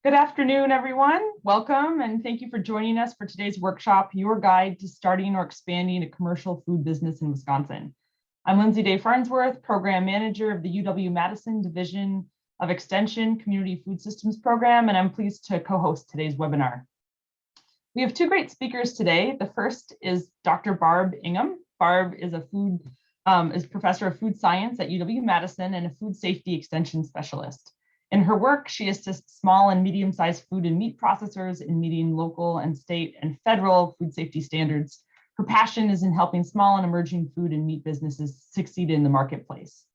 Good afternoon, everyone. Welcome and thank you for joining us for today's workshop, Your Guide to Starting or Expanding a Commercial Food Business in Wisconsin. I'm Lindsay Day Farnsworth, Program Manager of the UW-Madison Division of Extension Community Food Systems Program, and I'm pleased to co-host today's webinar. We have two great speakers today. The first is Dr. Barb Ingham. Barb is is Professor of Food Science at UW-Madison and a Food Safety Extension Specialist. In her work, she assists small and medium-sized food and meat processors in meeting local and state and federal food safety standards. Her passion is in helping small and emerging food and meat businesses succeed in the marketplace.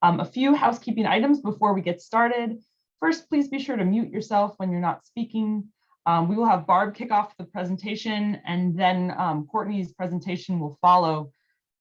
A few housekeeping items before we get started. First, please be sure to mute yourself when you're not speaking. We will have Barb kick off the presentation, and then Courtney's presentation will follow.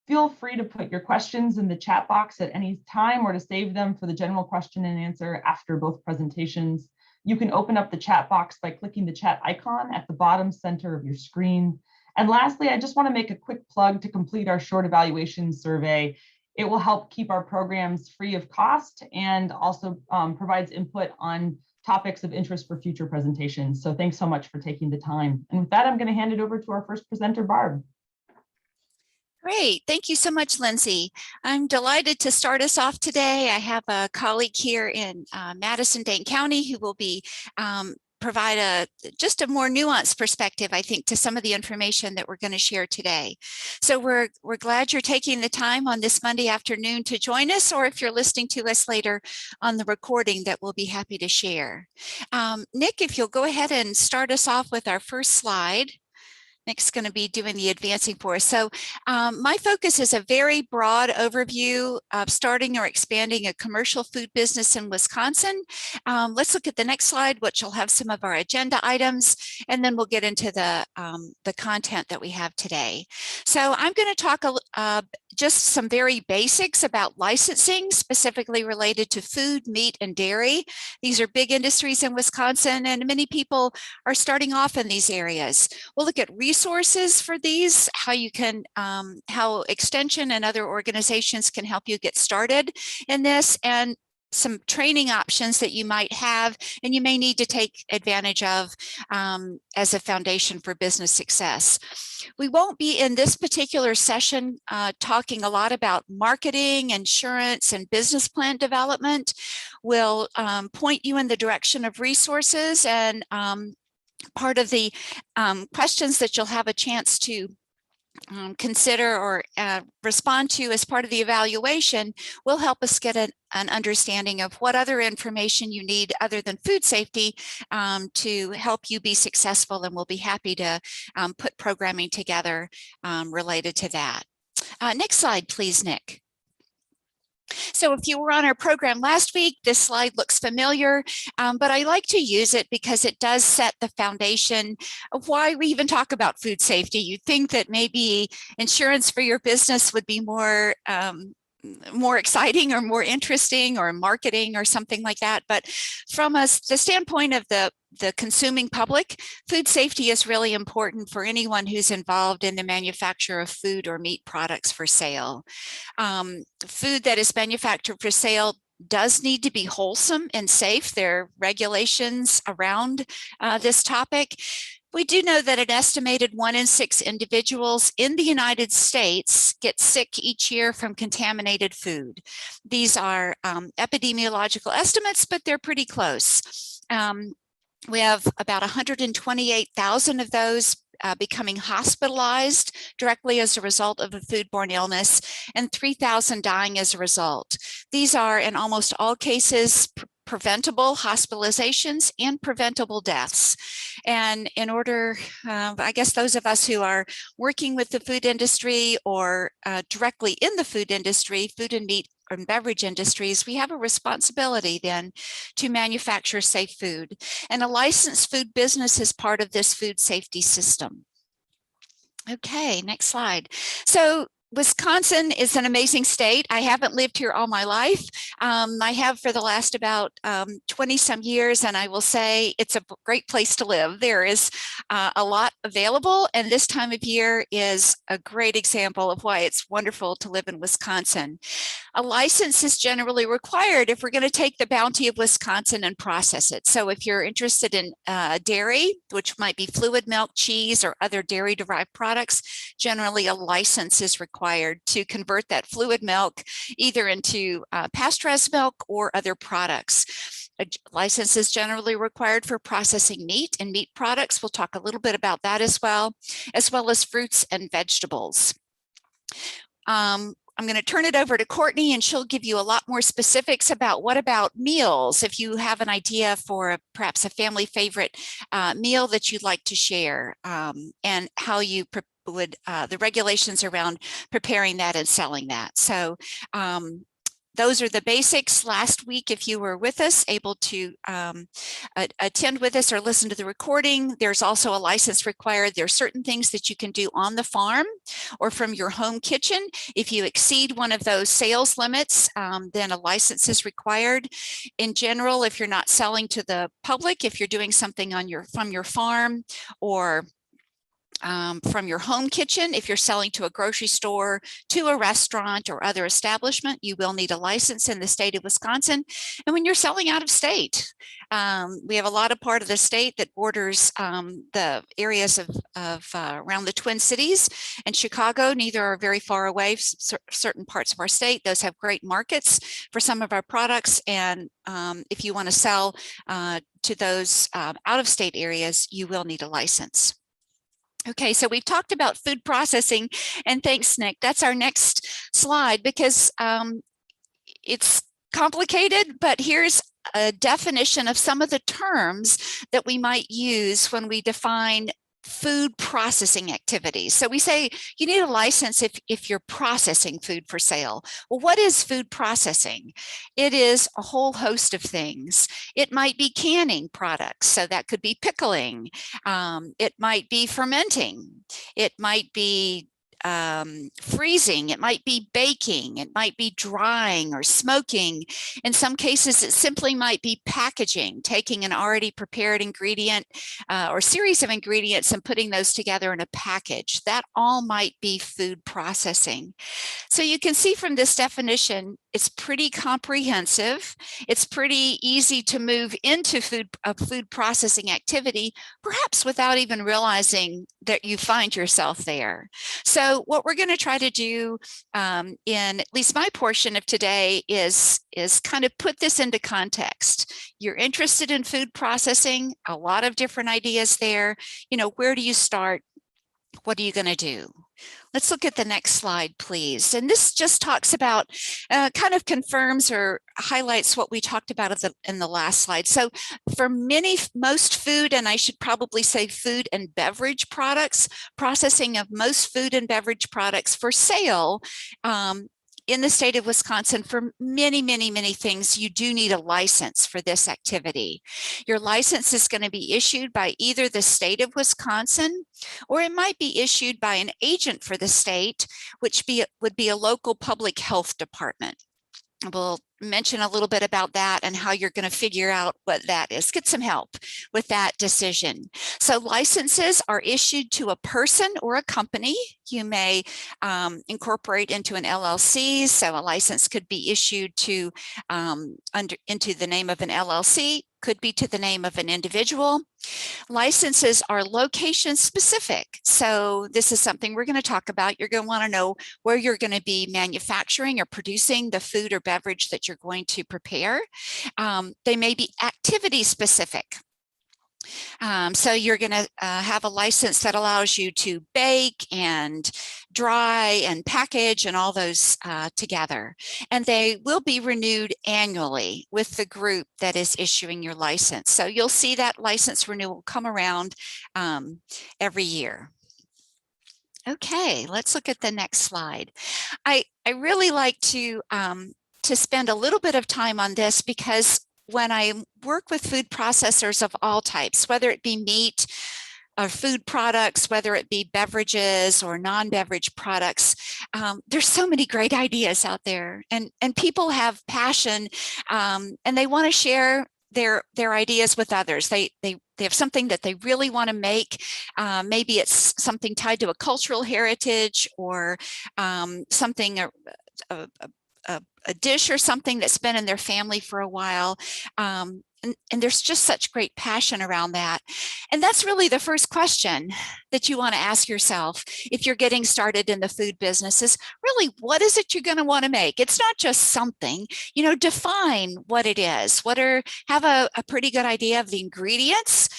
Feel free to put your questions in the chat box at any time or to save them for the general question and answer after both presentations. You can open up the chat box by clicking the chat icon at the bottom center of your screen. And lastly, I just want to make a quick plug to complete our short evaluation survey. It will help keep our programs free of cost and also provides input on topics of interest for future presentations. So thanks so much for taking the time. And with that, I'm going to hand it over to our first presenter, Barb. Great. Thank you so much, Lindsay. I'm delighted to start us off today. I have a colleague here in Madison-Dane County who will be provide just a more nuanced perspective, I think, to some of the information that we're going to share today. So we're glad you're taking the time on this Monday afternoon to join us, or if you're listening to us later on the recording, that we'll be happy to share. Nick, if you'll go ahead and start us off with our first slide. Nick's going to be doing the advancing for us. So my focus is a very broad overview of starting or expanding a commercial food business in Wisconsin. Let's look at the next slide, which will have some of our agenda items, and then we'll get into the content that we have today. So I'm going to talk just some very basics about licensing, specifically related to food, meat, and dairy. These are big industries in Wisconsin, and many people are starting off in these areas. We'll look at resources for these, how you can, how Extension and other organizations can help you get started in this, and some training options that you might have and you may need to take advantage of as a foundation for business success. We won't be in this particular session talking a lot about marketing, insurance, and business plan development. We'll point you in the direction of resources, and part of the questions that you'll have a chance to consider or respond to as part of the evaluation will help us get an understanding of what other information you need other than food safety to help you be successful, and we'll be happy to put programming together related to that. Next slide, please, Nick. So if you were on our program last week, this slide looks familiar, but I like to use it because it does set the foundation of why we even talk about food safety. You'd think that maybe insurance for your business would be more exciting or more interesting, or marketing or something like that. But from the standpoint of the consuming public, food safety is really important for anyone who's involved in the manufacture of food or meat products for sale. Food that is manufactured for sale does need to be wholesome and safe. There are regulations around this topic. We do know that an estimated 1 in 6 individuals in the United States get sick each year from contaminated food. These are epidemiological estimates, but they're pretty close. We have about 128,000 of those becoming hospitalized directly as a result of a foodborne illness, and 3,000 dying as a result. These are, in almost all cases, preventable hospitalizations and preventable deaths. And in order, I guess those of us who are working with the food industry or directly in the food industry, food and meat and beverage industries, we have a responsibility then to manufacture safe food. And a licensed food business is part of this food safety system. Okay, next slide. So Wisconsin is an amazing state. I haven't lived here all my life. I have for the last about 20 some years, and I will say it's a great place to live. There is a lot available, and this time of year is a great example of why it's wonderful to live in Wisconsin. A license is generally required if we're going to take the bounty of Wisconsin and process it. So if you're interested in dairy, which might be fluid milk, cheese, or other dairy-derived products, generally a license is required to convert that fluid milk either into pasteurized milk or other products. A license is generally required for processing meat and meat products. We'll talk a little bit about that as well as fruits and vegetables. I'm going to turn it over to Courtney, and she'll give you a lot more specifics about what about meals. If you have an idea for perhaps a family favorite meal that you'd like to share, and how you would the regulations around preparing that and selling that. So those are the basics. Last week, if you were with us, able to attend with us or listen to the recording, there's also a license required. There are certain things that you can do on the farm or from your home kitchen. If you exceed one of those sales limits, then a license is required. In general, if you're not selling to the public, if you're doing something from your farm or from your home kitchen, if you're selling to a grocery store, to a restaurant or other establishment, you will need a license in the state of Wisconsin. And when you're selling out of state, we have a lot of part of the state that borders the areas of around the Twin Cities and Chicago. Neither are very far away. Certain parts of our state, those have great markets for some of our products. And if you want to sell to those out-of-state areas, you will need a license. Okay, so we've talked about food processing, and thanks, Nick. That's our next slide because it's complicated, but here's a definition of some of the terms that we might use when we define food processing activities. So we say you need a license if you're processing food for sale. Well, what is food processing? It is a whole host of things. It might be canning products, so that could be pickling. It might be fermenting. It might be freezing, it might be baking, it might be drying or smoking. In some cases, it simply might be packaging, taking an already prepared ingredient or series of ingredients and putting those together in a package. That all might be food processing. So you can see from this definition, it's pretty comprehensive. It's pretty easy to move into a food processing activity, perhaps without even realizing that you find yourself there. So what we're going to try to do in at least my portion of today is kind of put this into context. You're interested in food processing, a lot of different ideas there. You know, where do you start? What are you going to do? Let's look at the next slide, please. And this just talks about, kind of confirms or highlights what we talked about in the last slide. So for most food, and I should probably say food and beverage products, processing of most food and beverage products for sale, in the state of Wisconsin, for many, many, many things, you do need a license for this activity. Your license is going to be issued by either the state of Wisconsin, or it might be issued by an agent for the state, which would be a local public health department. We'll mention a little bit about that and how you're going to figure out what that is. Get some help with that decision. So licenses are issued to a person or a company. You may incorporate into an LLC. So a license could be issued to into the name of an LLC, could be to the name of an individual. Licenses are location specific. So this is something we're going to talk about. You're going to want to know where you're going to be manufacturing or producing the food or beverage that you're going to prepare. They may be activity specific. So you're going to have a license that allows you to bake and dry and package and all those together. And they will be renewed annually with the group that is issuing your license. So you'll see that license renewal come around every year. Okay, let's look at the next slide. I really like to spend a little bit of time on this because when I work with food processors of all types, whether it be meat, food products, whether it be beverages or non-beverage products. There's so many great ideas out there, and people have passion, and they want to share their ideas with others. They have something that they really want to make. Maybe it's something tied to a cultural heritage, or something a dish or something that's been in their family for a while. And there's just such great passion around that. And that's really the first question that you want to ask yourself if you're getting started in the food business is really, what is it you're going to want to make? It's not just something, define what it is. Have a pretty good idea of the ingredients,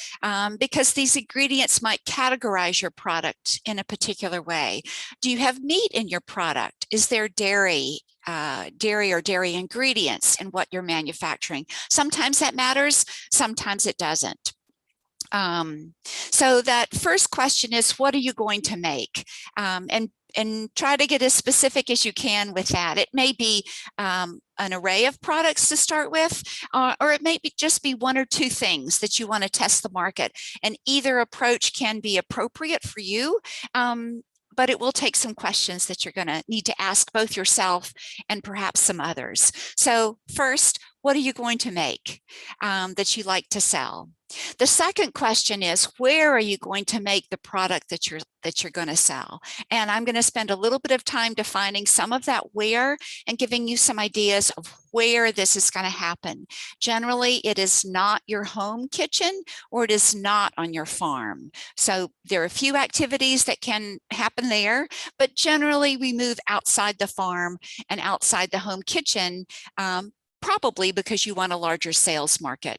because these ingredients might categorize your product in a particular way. Do you have meat in your product? Is there dairy or dairy ingredients in what you're manufacturing? Sometimes that matters, sometimes it doesn't. So that first question is, what are you going to make? And try to get as specific as you can with that. It may be an array of products to start with, or it may just be one or two things that you want to test the market. And either approach can be appropriate for you, but it will take some questions that you're going to need to ask both yourself and perhaps some others. So first, what are you going to make that you like to sell? The second question is, where are you going to make the product that you're going to sell? And I'm going to spend a little bit of time defining some of that where and giving you some ideas of where this is going to happen. Generally, it is not your home kitchen, or it is not on your farm. So there are a few activities that can happen there, but generally we move outside the farm and outside the home kitchen, probably because you want a larger sales market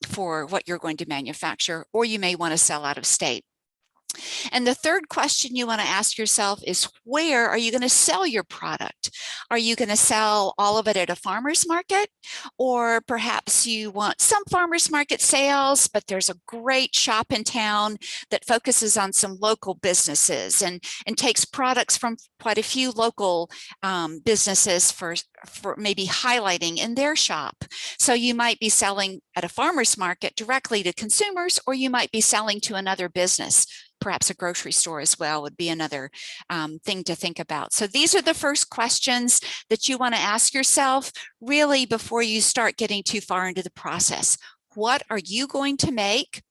for what you're going to manufacture, or you may want to sell out of state. And the third question you want to ask yourself is, where are you going to sell your product? Are you going to sell all of it at a farmer's market? Or perhaps you want some farmer's market sales, but there's a great shop in town that focuses on some local businesses and takes products from quite a few local businesses for maybe highlighting in their shop. So you might be selling at a farmer's market directly to consumers, or you might be selling to another business. Perhaps a grocery store as well would be another thing to think about. So these are the first questions that you want to ask yourself really before you start getting too far into the process. What are you going to make?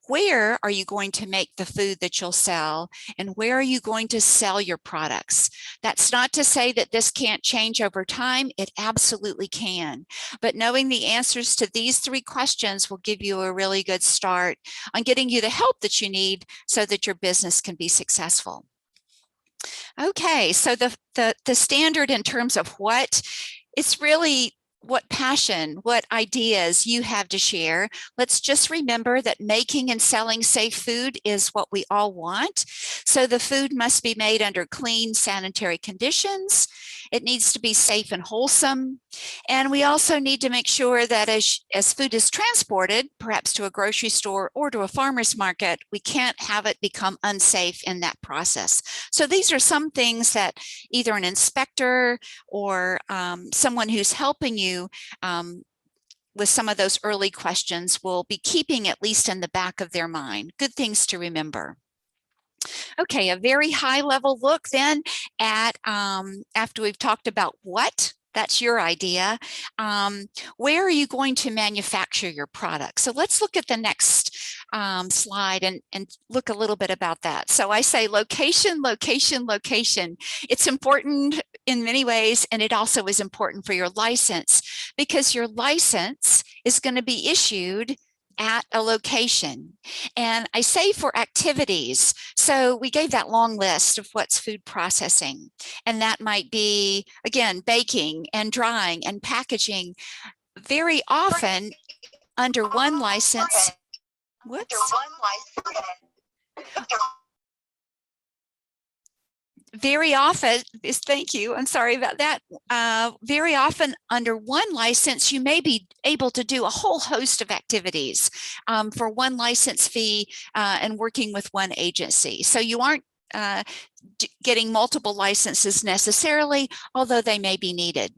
Where are you going to make the food that you'll sell? And where are you going to sell your products? That's not to say that this can't change over time. It absolutely can. But knowing the answers to these three questions will give you a really good start on getting you the help that you need so that your business can be successful. Okay, so the standard in terms of what, it's really what passion, what ideas you have to share. Let's just remember that making and selling safe food is what we all want. So the food must be made under clean, sanitary conditions. It needs to be safe and wholesome. And we also need to make sure that as food is transported, perhaps to a grocery store or to a farmer's market, we can't have it become unsafe in that process. So these are some things that either an inspector or someone who's helping you with some of those early questions will be keeping at least in the back of their mind. Good things to remember. Okay, a very high level look then at, after we've talked about what, that's your idea, where are you going to manufacture your product? So let's look at the next slide and look a little bit about that. So I say location, location, location. It's important in many ways, and it also is important for your license, because your license is going to be issued at a location. And I say for activities, so we gave that long list of what's food processing, and that might be, again, baking and drying and packaging, very often under one license. Whoops. Very often, thank you, I'm sorry about that. Very often under one license, you may be able to do a whole host of activities for one license fee and working with one agency. So you aren't getting multiple licenses necessarily, although they may be needed.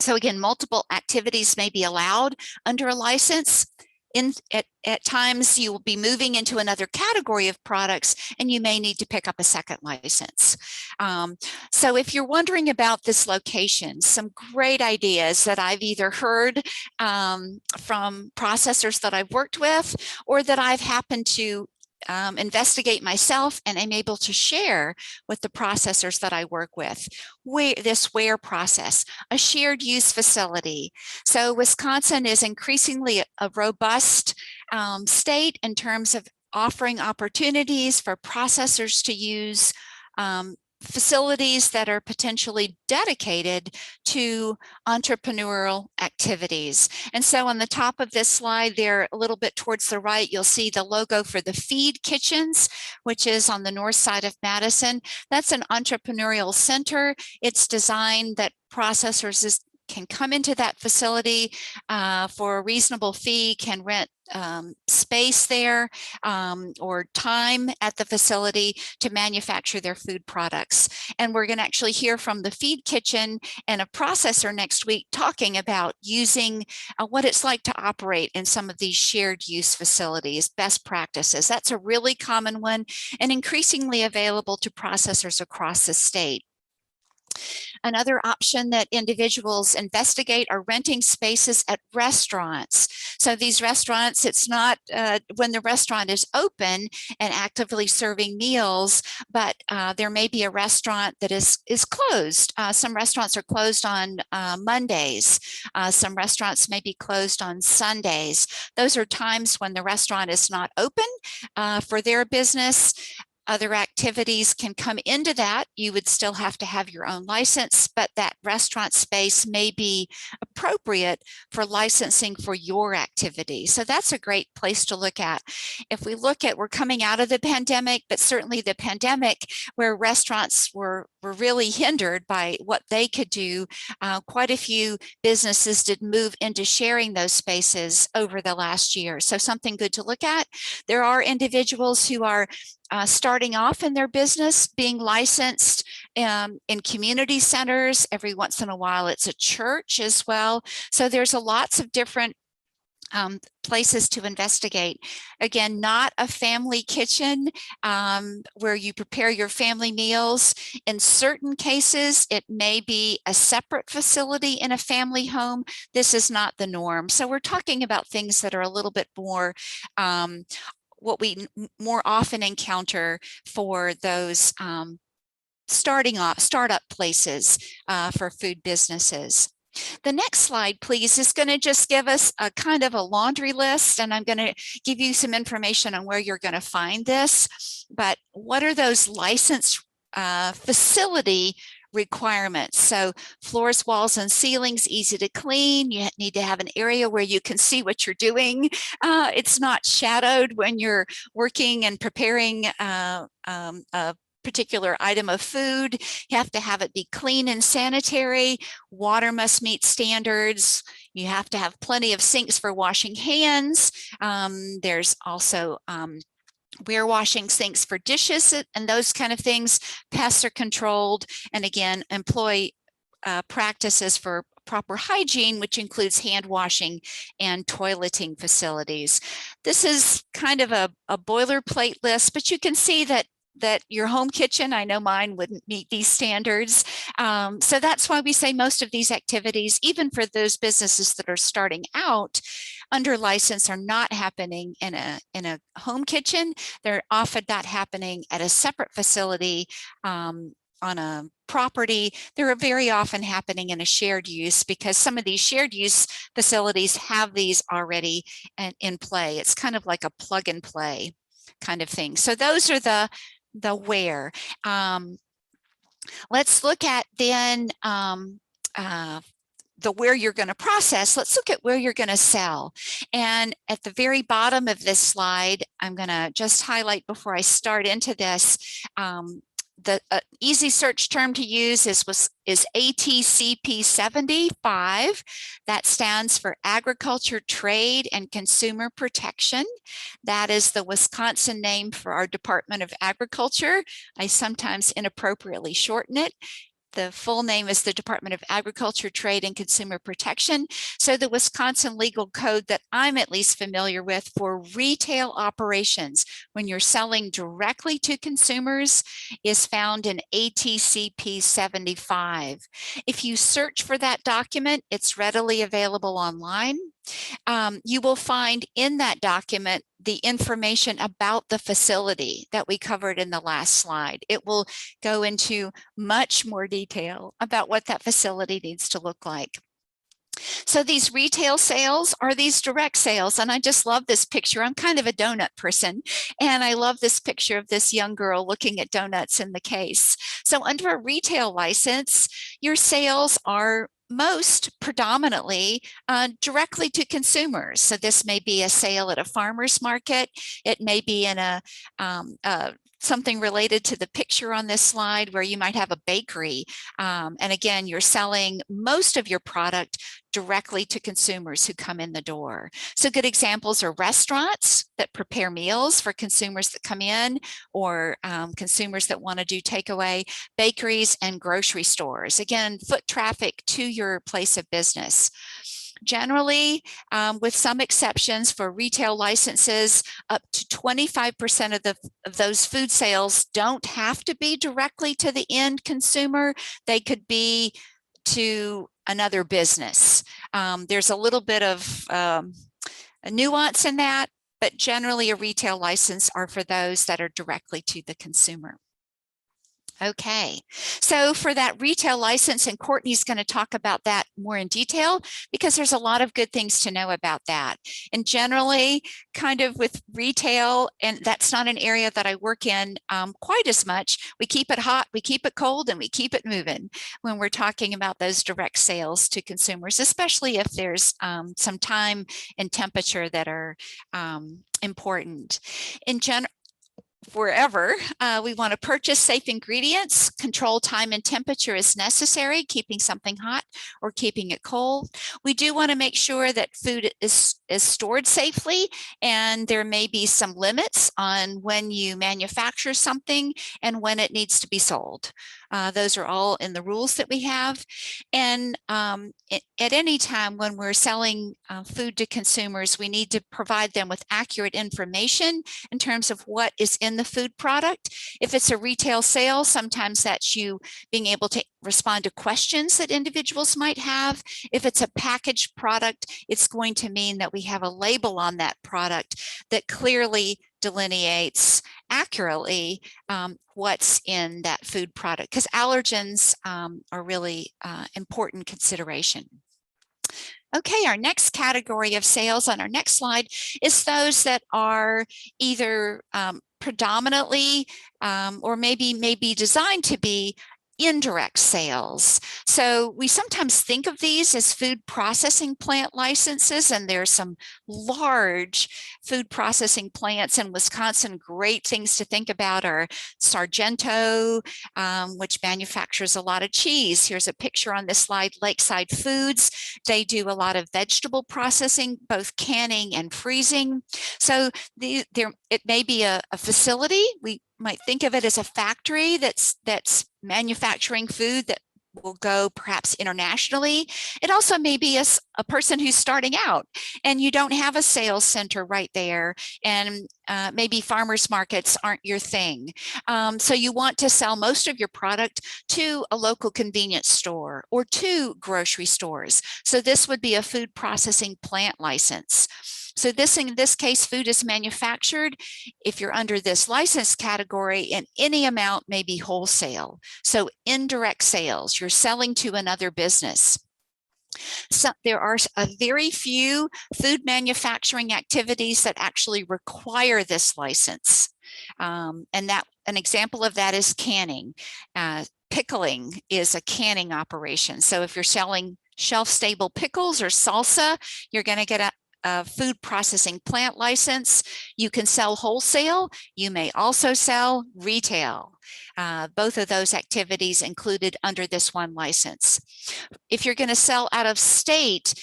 So again, multiple activities may be allowed under a license. at times you will be moving into another category of products and you may need to pick up a second license. So if you're wondering about this location, some great ideas that I've either heard from processors that I've worked with or that I've happened to investigate myself and I'm able to share with the processors that I work with. This WARE process, a shared use facility. So Wisconsin is increasingly a robust state in terms of offering opportunities for processors to use facilities that are potentially dedicated to entrepreneurial activities. And so on the top of this slide there, a little bit towards the right, you'll see the logo for the Feed Kitchens, which is on the north side of Madison. That's an entrepreneurial center. It's designed that processors can come into that facility for a reasonable fee, can rent space there or time at the facility to manufacture their food products. And we're going to actually hear from the Feed Kitchen and a processor next week talking about using what it's like to operate in some of these shared use facilities, best practices. That's a really common one and increasingly available to processors across the state. Another option that individuals investigate are renting spaces at restaurants. So these restaurants, it's not when the restaurant is open and actively serving meals, but there may be a restaurant that is closed. Some restaurants are closed on Mondays. Some restaurants may be closed on Sundays. Those are times when the restaurant is not open for their business. Other activities can come into that. You would still have to have your own license, but that restaurant space may be appropriate for licensing for your activity. So that's a great place to look at. If we look at, we're coming out of the pandemic, but certainly the pandemic where restaurants were really hindered by what they could do. Quite a few businesses did move into sharing those spaces over the last year. So something good to look at. There are individuals who are starting off in their business, being licensed in community centers. Every once in a while, it's a church as well. So there's lots of different places to investigate. Again, not a family kitchen where you prepare your family meals. In certain cases, it may be a separate facility in a family home. This is not the norm. So we're talking about things that are a little bit more what we more often encounter for those startup places for food businesses. The next slide, please, is going to just give us a kind of a laundry list, and I'm going to give you some information on where you're going to find this. But what are those licensed facility requirements? So floors, walls, and ceilings, easy to clean. You need to have an area where you can see what you're doing. It's not shadowed when you're working and preparing a particular item of food. You have to have it be clean and sanitary. Water must meet standards. You have to have plenty of sinks for washing hands. There's also washing sinks for dishes and those kind of things. Pests are controlled. And again, employ practices for proper hygiene, which includes hand washing and toileting facilities. This is kind of a boilerplate list, but you can see that your home kitchen, I know mine wouldn't meet these standards. So that's why we say most of these activities, even for those businesses that are starting out under license, are not happening in a home kitchen. They're often not happening at a separate facility on a property. They're very often happening in a shared use because some of these shared use facilities have these already in play. It's kind of like a plug and play kind of thing. So those are the where. Let's look at then the where you're going to process. Let's look at where you're going to sell. And at the very bottom of this slide, I'm going to just highlight before I start into this, the easy search term to use is ATCP 75. That stands for Agriculture, Trade, and Consumer Protection. That is the Wisconsin name for our Department of Agriculture. I sometimes inappropriately shorten it. The full name is the Department of Agriculture, Trade, and Consumer Protection. So the Wisconsin legal code that I'm at least familiar with for retail operations, when you're selling directly to consumers, is found in ATCP 75. If you search for that document, it's readily available online. You will find in that document the information about the facility that we covered in the last slide. It will go into much more detail about what that facility needs to look like. So these retail sales are these direct sales. And I just love this picture. I'm kind of a donut person. And I love this picture of this young girl looking at donuts in the case. So under a retail license, your sales are most predominantly directly to consumers. So this may be a sale at a farmer's market. It may be in something related to the picture on this slide where you might have a bakery. And again, you're selling most of your product directly to consumers who come in the door. So good examples are restaurants that prepare meals for consumers that come in, or consumers that want to do takeaway, bakeries, and grocery stores. Again, foot traffic to your place of business. Generally, with some exceptions for retail licenses, up to 25% of those food sales don't have to be directly to the end consumer. They could be to another business. There's a little bit of a nuance in that, but generally a retail license are for those that are directly to the consumer. Okay, so for that retail license, and Courtney's going to talk about that more in detail because there's a lot of good things to know about that. And generally, kind of with retail, and that's not an area that I work in quite as much, we keep it hot, we keep it cold, and we keep it moving when we're talking about those direct sales to consumers, especially if there's some time and temperature that are important. In general, wherever we want to purchase safe ingredients, control time and temperature is necessary, keeping something hot or keeping it cold. We do want to make sure that food is stored safely, and there may be some limits on when you manufacture something and when it needs to be sold. Those are all in the rules that we have. And at any time when we're selling food to consumers, we need to provide them with accurate information in terms of what is in the food product. If it's a retail sale, sometimes that's you being able to respond to questions that individuals might have. If it's a packaged product, it's going to mean that we have a label on that product that clearly delineates accurately what's in that food product, because allergens are really important consideration. Okay, our next category of sales on our next slide is those that are either predominantly or maybe designed to be indirect sales. So we sometimes think of these as food processing plant licenses, and there's some large food processing plants in Wisconsin. Great things to think about are Sargento, which manufactures a lot of cheese. Here's a picture on this slide, Lakeside Foods. They do a lot of vegetable processing, both canning and freezing. So it may be a facility. We might think of it as a factory that's manufacturing food that will go perhaps internationally. It also may be a person who's starting out and you don't have a sales center right there, and maybe farmers markets aren't your thing. So you want to sell most of your product to a local convenience store or to grocery stores. So this would be a food processing plant license. So in this case, food is manufactured, if you're under this license category, and any amount may be wholesale. So indirect sales, you're selling to another business. So there are a very few food manufacturing activities that actually require this license. And an example of that is canning. Pickling is a canning operation. So if you're selling shelf-stable pickles or salsa, you're going to get a food processing plant license. You can sell wholesale. You may also sell retail. Both of those activities included under this one license. If you're going to sell out of state,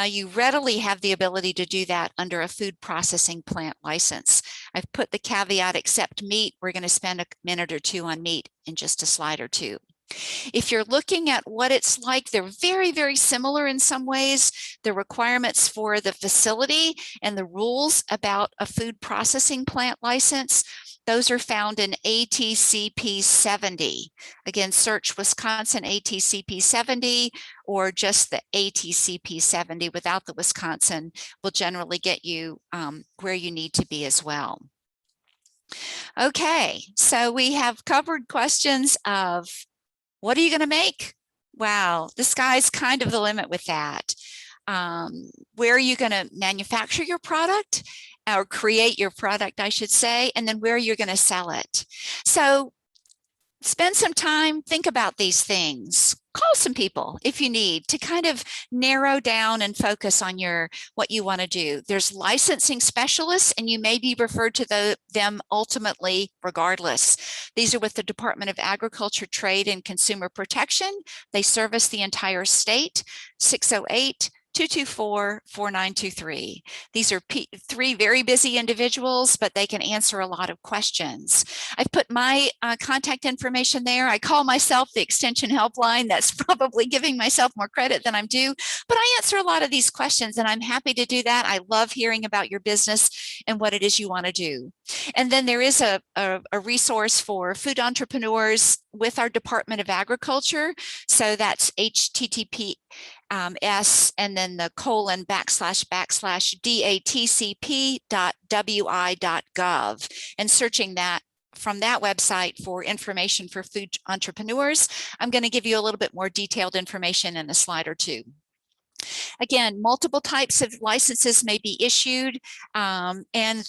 you readily have the ability to do that under a food processing plant license. I've put the caveat except meat. We're going to spend a minute or two on meat in just a slide or two. If you're looking at what it's like, they're very, very similar in some ways. The requirements for the facility and the rules about a food processing plant license, those are found in ATCP 70. Again, search Wisconsin ATCP 70 or just the ATCP 70 without the Wisconsin will generally get you where you need to be as well. Okay, so we have covered questions of what are you going to make? Wow, the sky's kind of the limit with that. Where are you going to manufacture your product or create your product, I should say, and then where you're going to sell it. So spend some time, think about these things. Call some people if you need to kind of narrow down and focus on what you want to do. There's licensing specialists, and you may be referred to them ultimately regardless. These are with the Department of Agriculture, Trade, and Consumer Protection. They service the entire state. 608-224-4923. These are three very busy individuals, but they can answer a lot of questions. I've put my contact information there. I call myself the Extension Helpline. That's probably giving myself more credit than I'm due, but I answer a lot of these questions, and I'm happy to do that. I love hearing about your business and what it is you want to do. And then there is a resource for food entrepreneurs with our Department of Agriculture. So that's https and then the ://datcp.wi.gov, and searching that from that website for information for food entrepreneurs. I'm going to give you a little bit more detailed information in a slide or two. Again, multiple types of licenses may be issued, and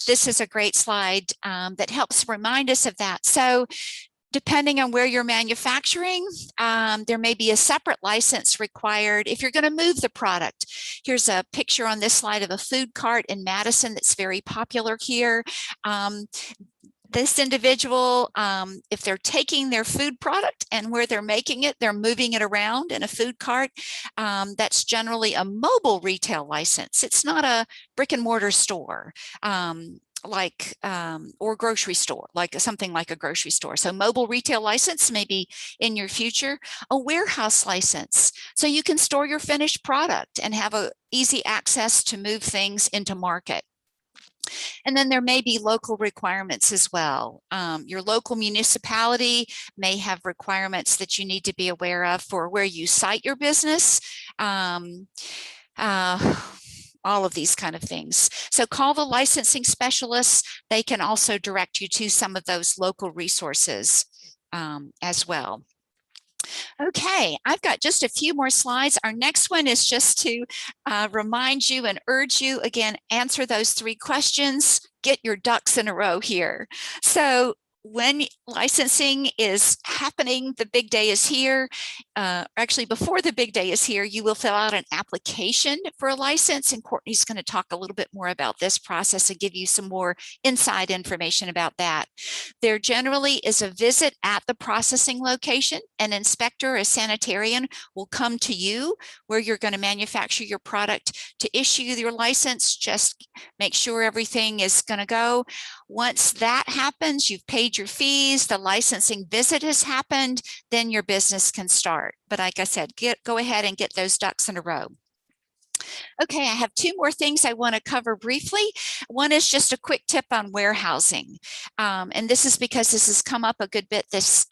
this is a great slide that helps remind us of that. So depending on where you're manufacturing, there may be a separate license required if you're going to move the product. Here's a picture on this slide of a food cart in Madison that's very popular here. This individual, if they're taking their food product and where they're making it, they're moving it around in a food cart, that's generally a mobile retail license. It's not a brick and mortar store. Or grocery store, like something like a grocery store. So mobile retail license may be in your future. A warehouse license, so you can store your finished product and have easy access to move things into market. And then there may be local requirements as well. Your local municipality may have requirements that you need to be aware of for where you site your business. All of these kind of things. So call the licensing specialists. They can also direct you to some of those local resources as well. Okay, I've got just a few more slides. Our next one is just to remind you and urge you, again, answer those three questions, get your ducks in a row here. So when licensing is happening, the big day is here. Actually, before the big day is here, you will fill out an application for a license, and Courtney's going to talk a little bit more about this process and give you some more inside information about that. There generally is a visit at the processing location. An inspector, a sanitarian, will come to you where you're going to manufacture your product to issue your license. Just make sure everything is going to go. Once that happens, you've paid your fees, the licensing visit has happened, then your business can start. But like I said, go ahead and get those ducks in a row. Okay, I have two more things I want to cover briefly. One is just a quick tip on warehousing. And this is because this has come up a good bit this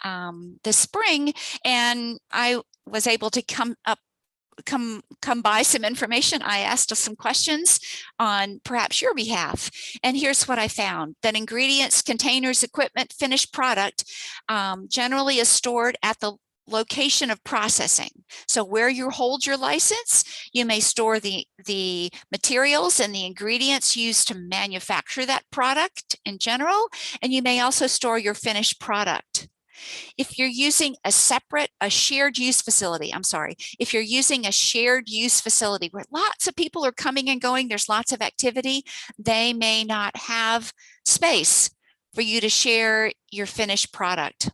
spring, and I was able to come by some information. I asked some questions on perhaps your behalf, and here's what I found: that ingredients, containers, equipment, finished product generally is stored at the location of processing. So where you hold your license, you may store the materials and the ingredients used to manufacture that product in general, and you may also store your finished product. If you're using a shared use facility where lots of people are coming and going, there's lots of activity, they may not have space for you to share your finished product.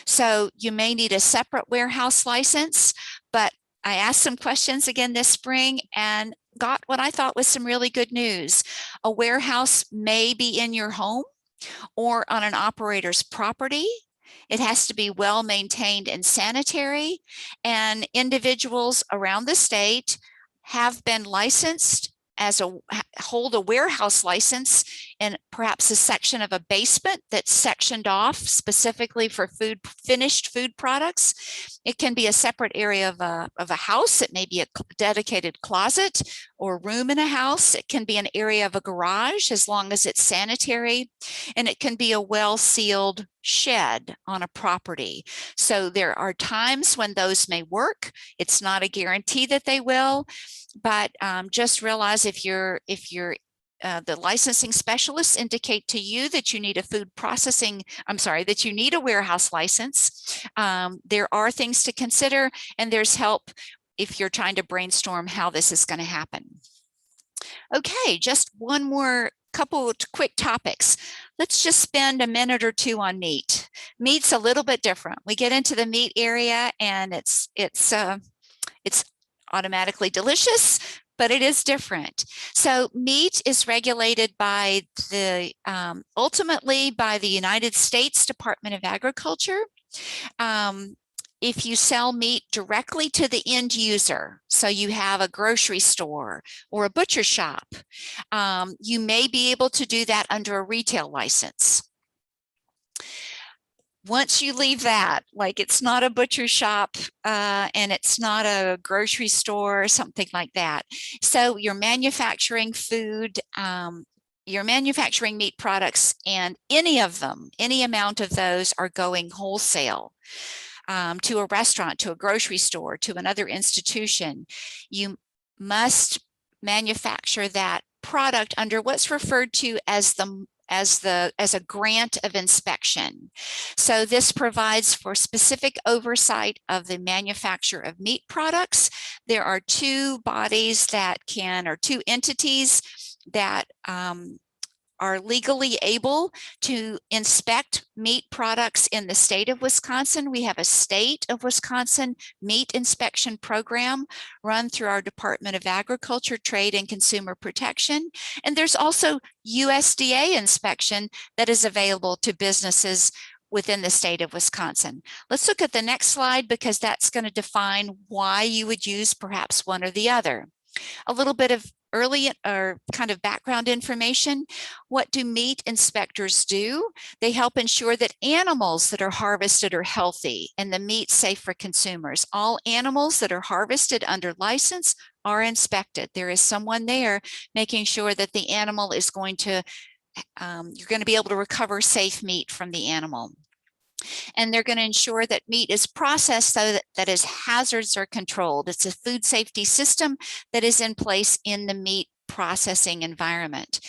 So you may need a separate warehouse license, but I asked some questions again this spring and got what I thought was some really good news. A warehouse may be in your home or on an operator's property. It has to be well maintained and sanitary, and individuals around the state have been licensed hold a warehouse license in perhaps a section of a basement that's sectioned off specifically for finished food products. It can be a separate area of a house. It may be a dedicated closet or room in a house. It can be an area of a garage as long as it's sanitary, and it can be a well-sealed shed on a property. So there are times when those may work. It's not a guarantee that they will, but just realize if the licensing specialists indicate to you that you need a that you need a warehouse license, there are things to consider, and there's help if you're trying to brainstorm how this is going to happen. Okay, just one more couple of quick topics. Let's just spend a minute or two on meat. Meat's a little bit different. We get into the meat area and it's automatically delicious, but it is different. So meat is regulated by ultimately by the United States Department of Agriculture. If you sell meat directly to the end user, so you have a grocery store or a butcher shop, you may be able to do that under a retail license. Once you leave that, like it's not a butcher shop and it's not a grocery store or something like that. So you're manufacturing food, you're manufacturing meat products, and any amount of those are going wholesale. To a restaurant, to a grocery store, to another institution. You must manufacture that product under what's referred to as a grant of inspection. So this provides for specific oversight of the manufacture of meat products. There are two entities that are legally able to inspect meat products in the state of Wisconsin. We have a state of Wisconsin meat inspection program run through our Department of Agriculture, Trade, and Consumer Protection. And there's also USDA inspection that is available to businesses within the state of Wisconsin. Let's look at the next slide because that's going to define why you would use perhaps one or the other. A little bit of early or kind of background information. What do meat inspectors do? They help ensure that animals that are harvested are healthy and the meat safe for consumers. All animals that are harvested under license are inspected. There is someone there making sure that the animal is going to, you're going to be able to recover safe meat from the animal. And they're going to ensure that meat is processed so that its hazards are controlled. It's a food safety system that is in place in the meat processing environment.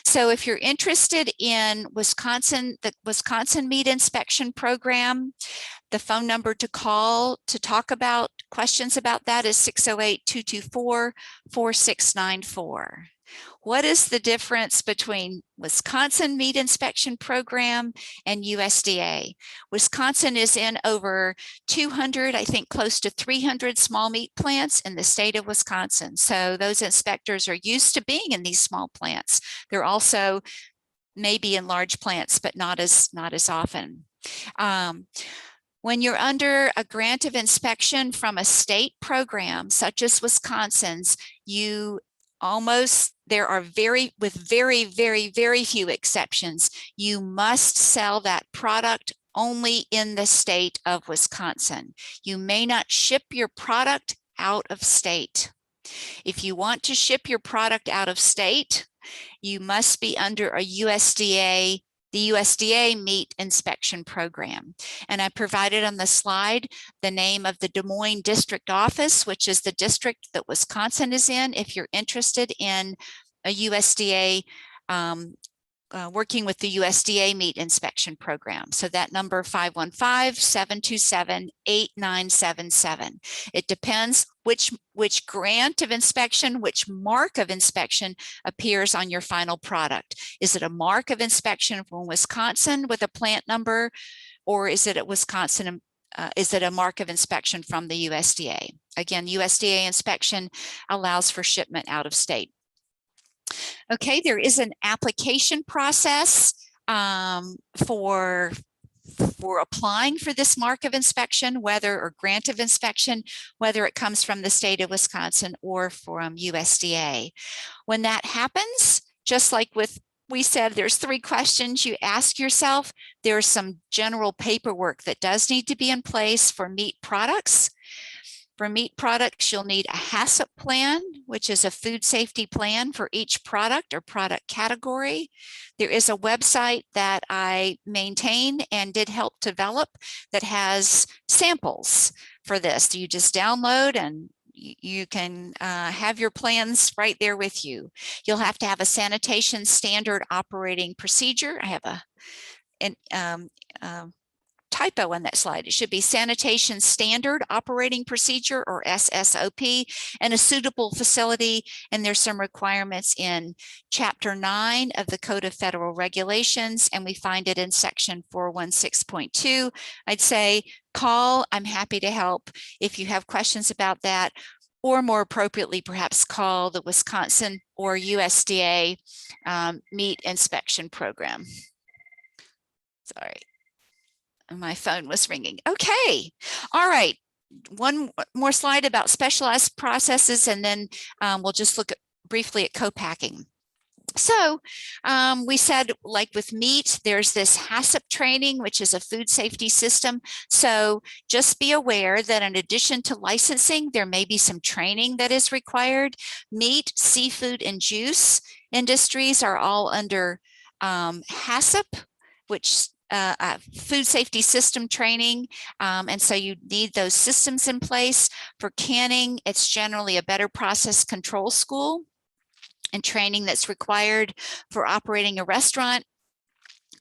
So if you're interested in the Wisconsin Meat Inspection Program, the phone number to call to talk about questions about that is 608-224-4694. What is the difference between Wisconsin Meat Inspection Program and USDA? Wisconsin is in over 200, I think close to 300 small meat plants in the state of Wisconsin. So those inspectors are used to being in these small plants. They're also maybe in large plants, but not as often. When you're under a grant of inspection from a state program, such as Wisconsin's, with very few exceptions, you must sell that product only in the state of Wisconsin. You may not ship your product out of state. If you want to ship your product out of state, you must be under the USDA Meat Inspection Program. And I provided on the slide the name of the Des Moines District Office, which is the district that Wisconsin is in, if you're interested in a USDA, working with the USDA Meat Inspection Program. So that number 515-727-8977. It depends which grant of inspection, which mark of inspection appears on your final product. Is it a mark of inspection from Wisconsin with a plant number, or is it at Wisconsin? Is it a mark of inspection from the USDA? Again, USDA inspection allows for shipment out of state. Okay, there is an application process for for applying for this mark of inspection, or grant of inspection, whether it comes from the state of Wisconsin or from USDA. When that happens, just like we said, there's 3 questions you ask yourself. There's some general paperwork that does need to be in place for meat products. For meat products, you'll need a HACCP plan, which is a food safety plan for each product or product category. There is a website that I maintain and did help develop that has samples for this. You just download and you can have your plans right there with you. You'll have to have a sanitation standard operating procedure. I have a typo on that slide. It should be Sanitation Standard Operating Procedure, or SSOP, and a suitable facility. And there's some requirements in Chapter 9 of the Code of Federal Regulations, and we find it in Section 416.2. I'd say call. I'm happy to help if you have questions about that, or more appropriately, perhaps call the Wisconsin or USDA meat inspection program. Sorry. My phone was ringing. Okay. All right. One more slide about specialized processes, and then we'll just look briefly at co-packing. So we said, like with meat, there's this HACCP training, which is a food safety system. So just be aware that in addition to licensing, there may be some training that is required. Meat, seafood, and juice industries are all under HACCP, which food safety system training. And so you need those systems in place. For canning, it's generally a better process control school and training that's required for operating a restaurant.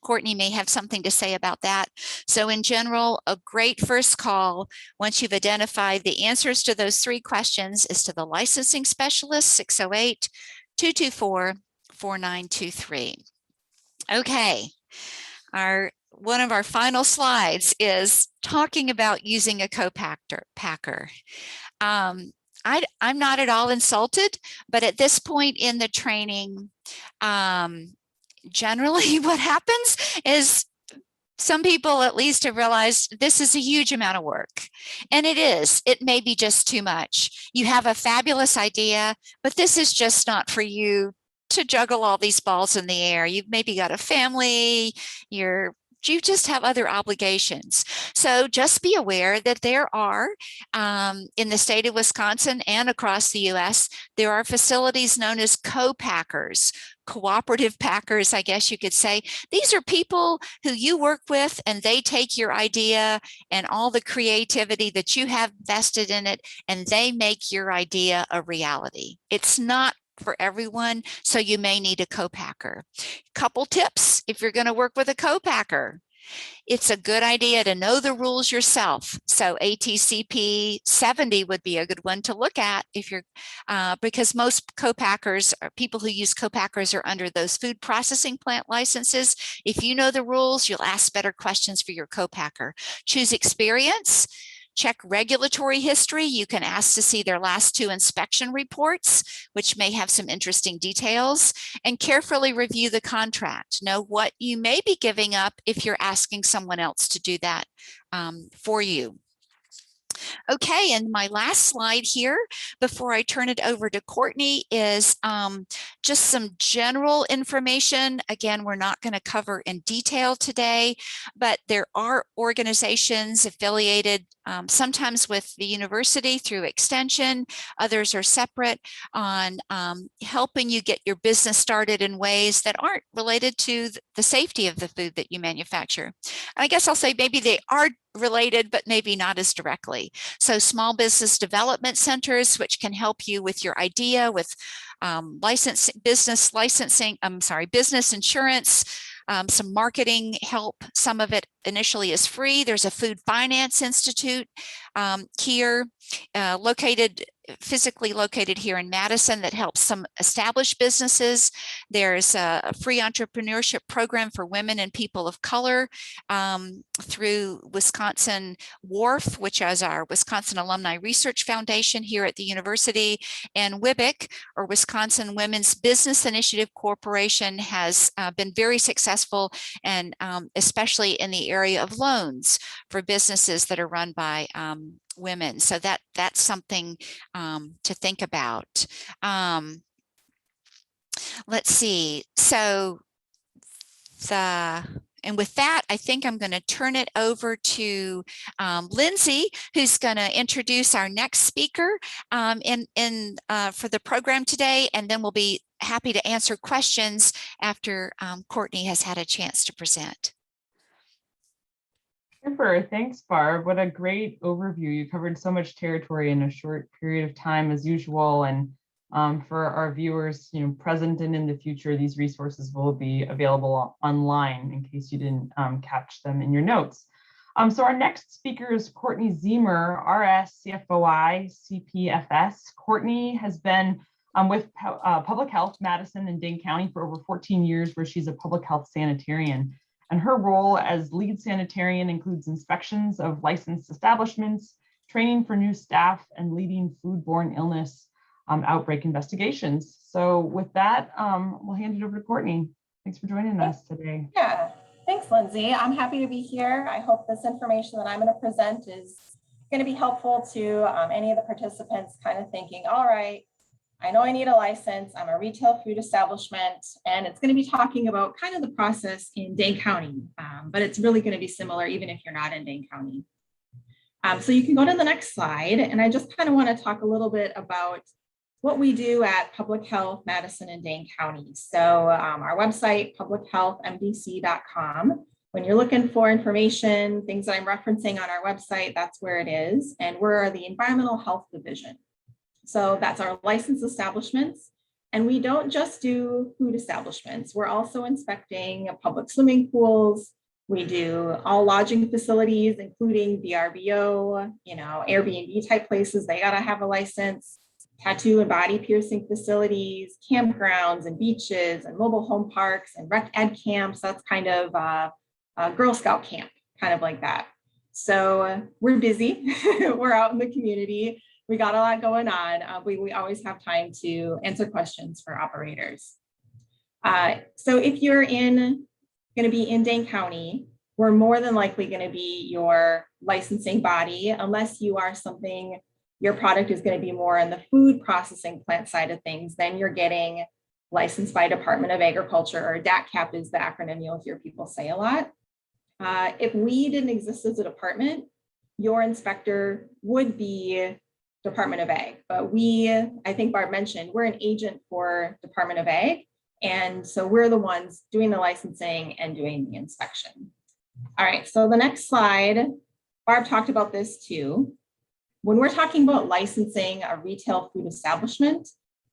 Courtney may have something to say about that. So in general, a great first call, once you've identified the answers to those 3 questions, is to the licensing specialist, 608-224-4923. Okay. One of our final slides is talking about using a co-packer. I'm not at all insulted, but at this point in the training, generally what happens is some people at least have realized this is a huge amount of work. And it is. It may be just too much. You have a fabulous idea, but this is just not for you to juggle all these balls in the air. You've maybe got a family, you just have other obligations. So just be aware that there are, in the state of Wisconsin and across the US, there are facilities known as co-packers, cooperative packers, I guess you could say. These are people who you work with, and they take your idea and all the creativity that you have vested in it, and they make your idea a reality. It's not for everyone, so you may need a co-packer. Couple tips if you're going to work with a co-packer. It's a good idea to know the rules yourself. So ATCP 70 would be a good one to look at if you're, because most co-packers, or people who use co-packers, are under those food processing plant licenses. If you know the rules, you'll ask better questions for your co-packer. Choose experience. Check regulatory history. You can ask to see their last 2 inspection reports, which may have some interesting details, and carefully review the contract. Know what you may be giving up if you're asking someone else to do that for you. Okay, and my last slide here before I turn it over to Courtney is just some general information. Again, we're not going to cover in detail today, but there are organizations affiliated sometimes with the university through extension. Others are separate on helping you get your business started in ways that aren't related to the safety of the food that you manufacture. I guess I'll say maybe they are related, but maybe not as directly. So small business development centers, which can help you with your idea, with business insurance, some marketing help. Some of it initially is free. There's a Food Finance Institute here located physically located here in Madison that helps some established businesses. There's a free entrepreneurship program for women and people of color through Wisconsin WARF, which is our Wisconsin Alumni Research Foundation here at the university, and WIBIC, or Wisconsin Women's Business Initiative Corporation, has been very successful, and especially in the area of loans for businesses that are run by women. So that's something to think about. Let's see. So and with that, I think I'm going to turn it over to Lindsay, who's going to introduce our next speaker for the program today, and then we'll be happy to answer questions after Courtney has had a chance to present. Super, thanks, Barb. What a great overview. You covered so much territory in a short period of time as usual. And for our viewers, present and in the future, these resources will be available online in case you didn't catch them in your notes. So our next speaker is Courtney Ziemer, RS, CFOI, CPFS. Courtney has been with Public Health Madison and Dane County for over 14 years, where she's a public health sanitarian. And her role as lead sanitarian includes inspections of licensed establishments, training for new staff, and leading foodborne illness outbreak investigations. So with that, we'll hand it over to Courtney. Thanks for joining us today. Yeah, thanks, Lindsay. I'm happy to be here. I hope this information that I'm going to present is going to be helpful to any of the participants kind of thinking, all right, I know I need a license. I'm a retail food establishment, and it's going to be talking about kind of the process in Dane County, but it's really going to be similar even if you're not in Dane County. So you can go to the next slide, and I just kind of want to talk a little bit about what we do at Public Health Madison and Dane County. So our website, publichealthmdc.com. When you're looking for information, things that I'm referencing on our website, that's where it is. And we're the Environmental Health Division. So that's our licensed establishments. And we don't just do food establishments. We're also inspecting public swimming pools. We do all lodging facilities, including VRBO, Airbnb type places. They got to have a license. Tattoo and body piercing facilities, campgrounds and beaches and mobile home parks and rec ed camps. That's kind of a Girl Scout camp, kind of like that. So we're busy. We're out in the community. We got a lot going on. We always have time to answer questions for operators. So if you're going to be in Dane County, we're more than likely going to be your licensing body, unless you are something, your product is going to be more on the food processing plant side of things, then you're getting licensed by Department of Agriculture, or DATCAP is the acronym you'll hear people say a lot. If we didn't exist as a department, your inspector would be Department of Ag, but I think Barb mentioned, we're an agent for Department of Ag. And so we're the ones doing the licensing and doing the inspection. All right, so the next slide, Barb talked about this too. When we're talking about licensing a retail food establishment,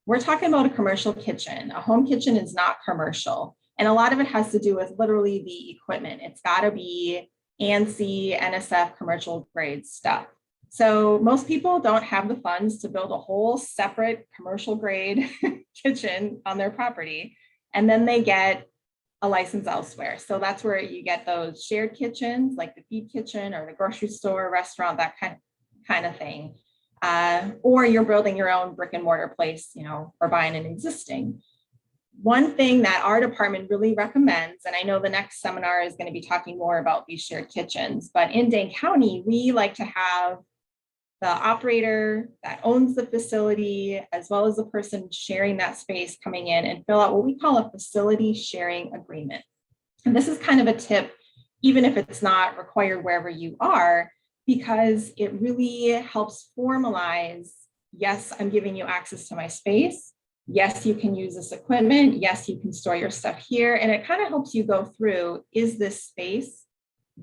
we're talking about a commercial kitchen. A home kitchen is not commercial. And a lot of it has to do with literally the equipment. It's gotta be ANSI, NSF, commercial grade stuff. So most people don't have the funds to build a whole separate commercial grade kitchen on their property. And then they get a license elsewhere. So that's where you get those shared kitchens, like the feed kitchen or the grocery store, restaurant, that kind of thing. Or you're building your own brick and mortar place, or buying an existing. One thing that our department really recommends, and I know the next seminar is going to be talking more about these shared kitchens, but in Dane County, we like to have the operator that owns the facility, as well as the person sharing that space, coming in and fill out what we call a facility sharing agreement. And this is kind of a tip, even if it's not required wherever you are, because it really helps formalize, yes, I'm giving you access to my space. Yes, you can use this equipment. Yes, you can store your stuff here. And it kind of helps you go through, is this space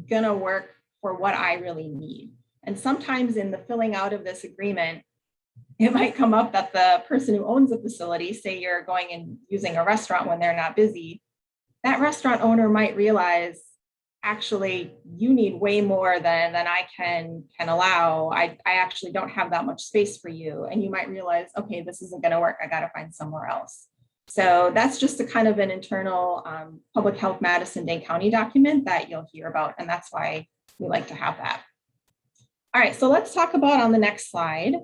gonna work for what I really need? And sometimes in the filling out of this agreement, it might come up that the person who owns the facility, say you're going and using a restaurant when they're not busy, that restaurant owner might realize, actually, you need way more than I can allow. I actually don't have that much space for you. And you might realize, okay, this isn't going to work. I got to find somewhere else. So that's just a kind of an internal public health Madison-Dane County document that you'll hear about. And that's why we like to have that. All right, so let's talk about on the next slide,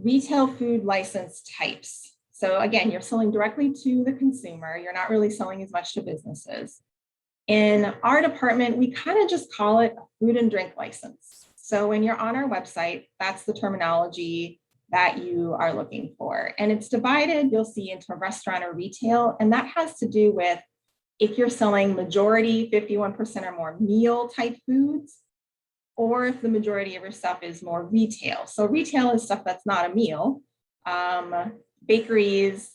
retail food license types. So again, you're selling directly to the consumer. You're not really selling as much to businesses. In our department, we kind of just call it a food and drink license. So when you're on our website, that's the terminology that you are looking for. And it's divided, you'll see, into restaurant or retail. And that has to do with if you're selling majority, 51% or more meal type foods, or if the majority of your stuff is more retail. So retail is stuff that's not a meal. Bakeries,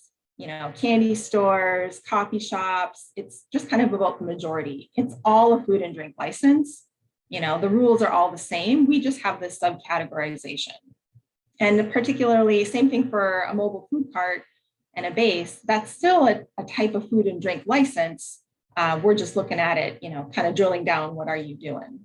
candy stores, coffee shops, it's just kind of about the majority. It's all a food and drink license. The rules are all the same. We just have this subcategorization. And particularly, same thing for a mobile food cart and a base, that's still a type of food and drink license. We're just looking at it, kind of drilling down, what are you doing?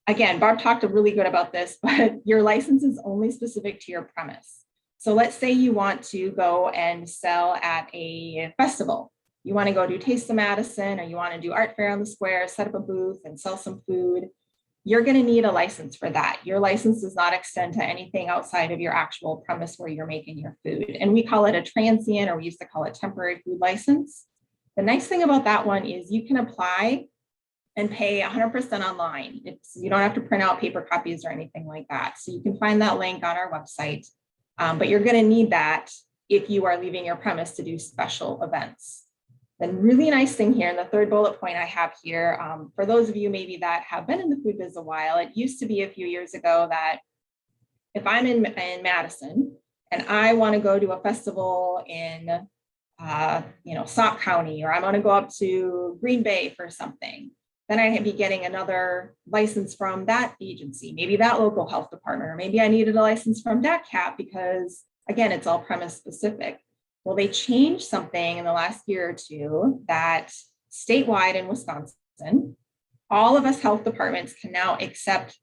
Again, Barb talked really good about this, but your license is only specific to your premise. So let's say you want to go and sell at a festival. You want to go do Taste of Madison, or you want to do art fair on the square, set up a booth and sell some food. You're going to need a license for that. Your license does not extend to anything outside of your actual premise where you're making your food. And we call it a transient, or we used to call it temporary food license. The nice thing about that one is you can apply and pay 100% online. You don't have to print out paper copies or anything like that. So you can find that link on our website. But you're going to need that if you are leaving your premise to do special events. The really nice thing here, and the third bullet point I have here, for those of you maybe that have been in the food biz a while, it used to be a few years ago that if I'm in Madison and I want to go to a festival in Sauk County, or I want to go up to Green Bay for something, then I'd be getting another license from that agency, maybe that local health department, or maybe I needed a license from DACCAP because, again, it's all premise specific. Well, they changed something in the last year or two that statewide in Wisconsin, all of us health departments can now accept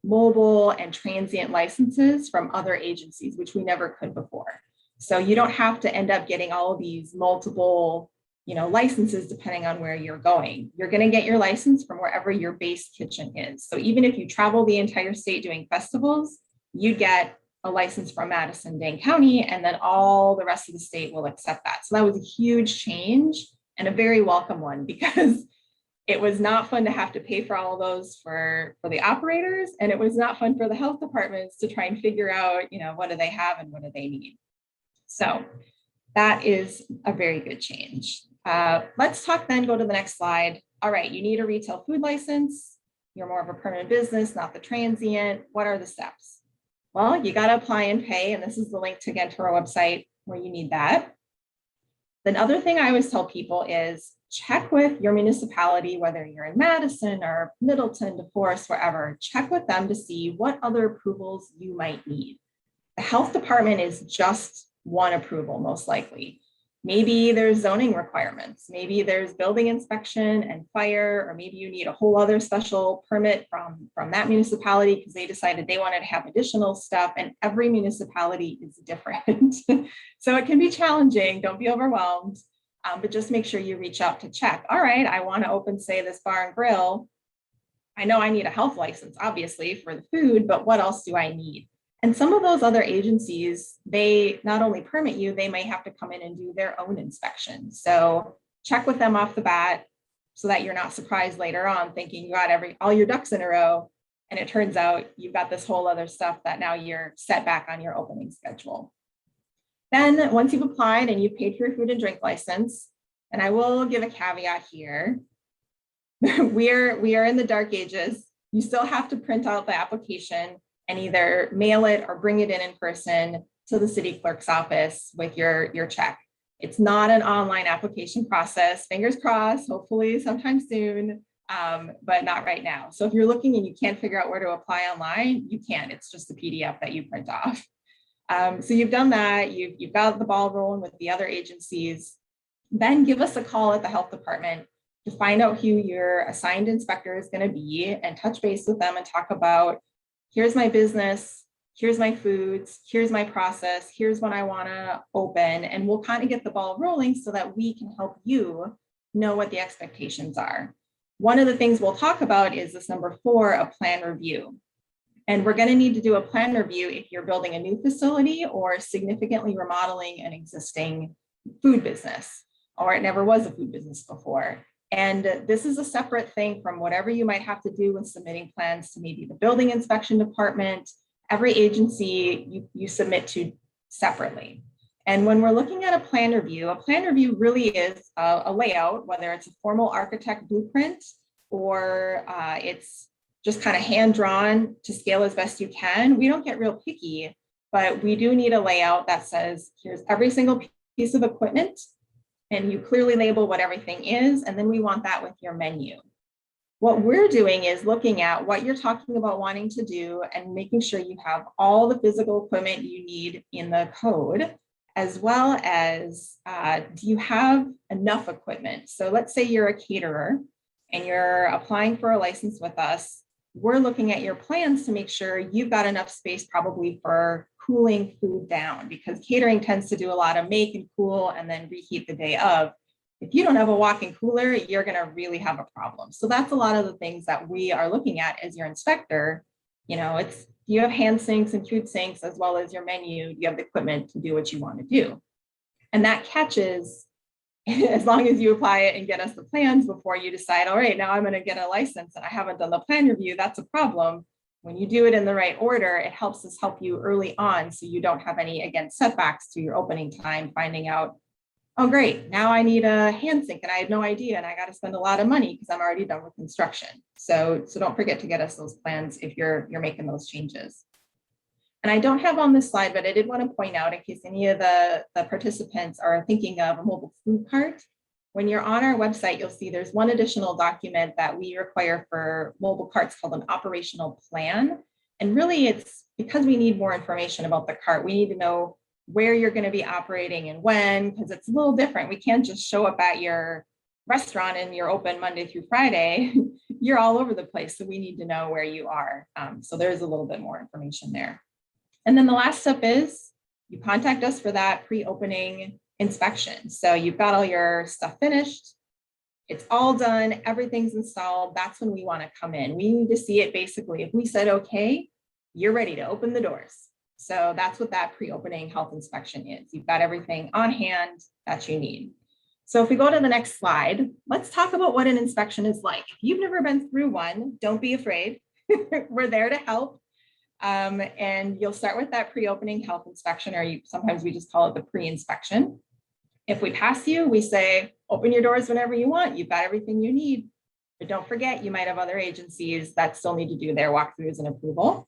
mobile and transient licenses from other agencies, which we never could before. So you don't have to end up getting all of these multiple licenses depending on where you're going. You're going to get your license from wherever your base kitchen is. So even if you travel the entire state doing festivals, you get a license from Madison-Dane County, and then all the rest of the state will accept that. So that was a huge change and a very welcome one, because it was not fun to have to pay for all of those for the operators, and it was not fun for the health departments to try and figure out, what do they have and what do they need. So that is a very good change. Let's talk then, go to the next slide. All right, you need a retail food license. You're more of a permanent business, not the transient. What are the steps? Well, you got to apply and pay, and this is the link to get to our website where you need that. The other thing I always tell people is check with your municipality, whether you're in Madison or Middleton, DeForest, wherever, check with them to see what other approvals you might need. The health department is just one approval, most likely. Maybe there's zoning requirements, maybe there's building inspection and fire, or maybe you need a whole other special permit from that municipality because they decided they wanted to have additional stuff, and every municipality is different. So it can be challenging, don't be overwhelmed, but just make sure you reach out to check. All right, I want to open, say, this bar and grill. I know I need a health license, obviously, for the food, but what else do I need? And some of those other agencies, they not only permit you, they may have to come in and do their own inspection. So check with them off the bat so that you're not surprised later on thinking you got all your ducks in a row, and it turns out you've got this whole other stuff that now you're set back on your opening schedule. Then once you've applied and you've paid for your food and drink license, and I will give a caveat here, we are in the dark ages. You still have to print out the application and either mail it or bring it in person to the city clerk's office with your check. It's not an online application process, fingers crossed, hopefully sometime soon, but not right now. So if you're looking and you can't figure out where to apply online, you can. It's just a PDF that you print off. So you've done that, you've got the ball rolling with the other agencies. Then give us a call at the health department to find out who your assigned inspector is going to be and touch base with them and talk about, here's my business, here's my foods, here's my process, here's what I want to open. And we'll kind of get the ball rolling so that we can help you know what the expectations are. One of the things we'll talk about is this number 4, a plan review. And we're going to need to do a plan review if you're building a new facility or significantly remodeling an existing food business, or it never was a food business before. And this is a separate thing from whatever you might have to do when submitting plans to maybe the building inspection department. Every agency you submit to separately. And when we're looking at a plan review really is a layout, whether it's a formal architect blueprint or it's just kind of hand drawn to scale as best you can. We don't get real picky, but we do need a layout that says, here's every single piece of equipment, and you clearly label what everything is. And then we want that with your menu. What we're doing is looking at what you're talking about wanting to do and making sure you have all the physical equipment you need in the code, as well as do you have enough equipment? So let's say you're a caterer and you're applying for a license with us. We're looking at your plans to make sure you've got enough space probably for cooling food down, because catering tends to do a lot of make and cool and then reheat the day of. If you don't have a walk-in cooler, you're going to really have a problem. So that's a lot of the things that we are looking at as your inspector. You know, it's, do you have hand sinks and food sinks as well as your menu? Do you have the equipment to do what you want to do? And that catches, as long as you apply it and get us the plans before you decide, all right, now I'm going to get a license and I haven't done the plan review, that's a problem. When you do it in the right order, it helps us help you early on so you don't have any, again, setbacks to your opening time, finding out, oh, great, now I need a hand sink and I had no idea and I got to spend a lot of money because I'm already done with construction. So don't forget to get us those plans if you're making those changes. And I don't have on this slide, but I did want to point out, in case any of the participants are thinking of a mobile food cart, when you're on our website, you'll see there's one additional document that we require for mobile carts called an operational plan. And really it's because we need more information about the cart. We need to know where you're going to be operating and when, because it's a little different. We can't just show up at your restaurant and you're open Monday through Friday. You're all over the place. So we need to know where you are. So there's a little bit more information there. And then the last step is you contact us for that pre-opening inspection. So you've got all your stuff finished. It's all done. Everything's installed. That's when we want to come in. We need to see it basically. If we said, okay, you're ready to open the doors. So that's what that pre-opening health inspection is. You've got everything on hand that you need. So if we go to the next slide, let's talk about what an inspection is like. If you've never been through one, don't be afraid. We're there to help. And you'll start with that pre-opening health inspection, or sometimes we just call it the pre-inspection. If we pass you, we say, open your doors whenever you want. You've got everything you need. But don't forget, you might have other agencies that still need to do their walkthroughs and approval.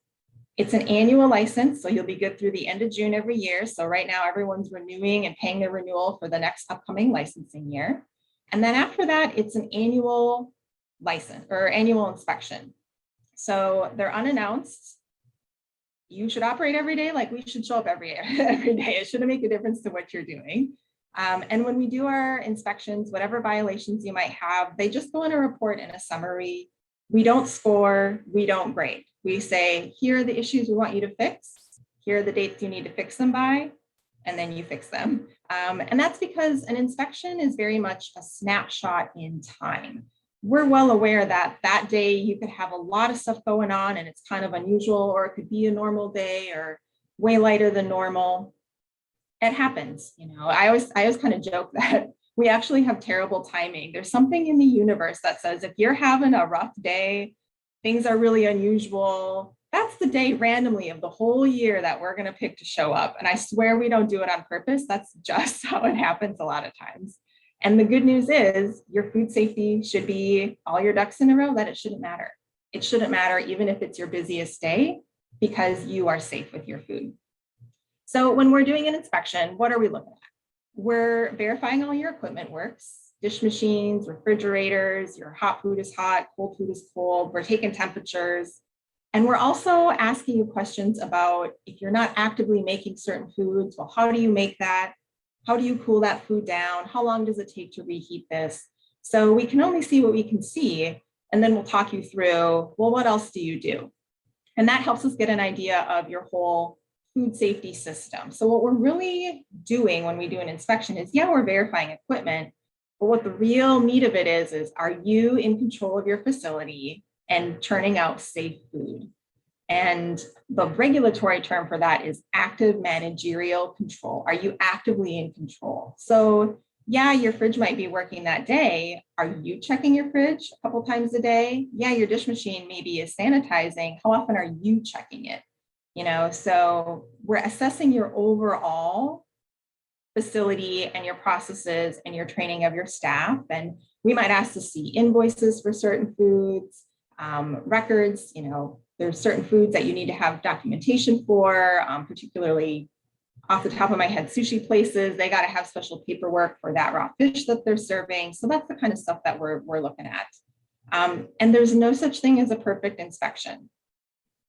It's an annual license, so you'll be good through the end of June every year. So right now, everyone's renewing and paying their renewal for the next upcoming licensing year. And then after that, it's an annual license or annual inspection. So they're unannounced. You should operate every day like we should show up every day. It shouldn't make a difference to what you're doing. And when we do our inspections, whatever violations you might have, they just go in a report and a summary. We don't score, we don't grade. We say, here are the issues we want you to fix. Here are the dates you need to fix them by, and then you fix them. And that's because an inspection is very much a snapshot in time. We're well aware that that day you could have a lot of stuff going on and it's kind of unusual, or it could be a normal day or way lighter than normal. It happens, you know. I always kind of joke that we actually have terrible timing. There's something in the universe that says if you're having a rough day, things are really unusual, that's the day randomly of the whole year that we're going to pick to show up. And I swear we don't do it on purpose. That's just how it happens a lot of times. And the good news is your food safety should be all your ducks in a row, that it shouldn't matter. It shouldn't matter even if it's your busiest day, because you are safe with your food. So when we're doing an inspection, what are we looking at? We're verifying all your equipment works, dish machines, refrigerators, your hot food is hot, cold food is cold. We're taking temperatures. And we're also asking you questions about if you're not actively making certain foods, well, how do you make that? How do you cool that food down? How long does it take to reheat this? So we can only see what we can see, and then we'll talk you through, well, what else do you do? And that helps us get an idea of your whole food safety system. So what we're really doing when we do an inspection is, yeah, we're verifying equipment, but what the real meat of it is are you in control of your facility and churning out safe food? And the regulatory term for that is active managerial control. Are you actively in control? So yeah, your fridge might be working that day. Are you checking your fridge a couple times a day? Yeah, your dish machine maybe is sanitizing. How often are you checking it? So we're assessing your overall facility and your processes and your training of your staff. And we might ask to see invoices for certain foods, records. There's certain foods that you need to have documentation for, particularly off the top of my head, sushi places, they got to have special paperwork for that raw fish that they're serving. So that's the kind of stuff that we're looking at. And there's no such thing as a perfect inspection.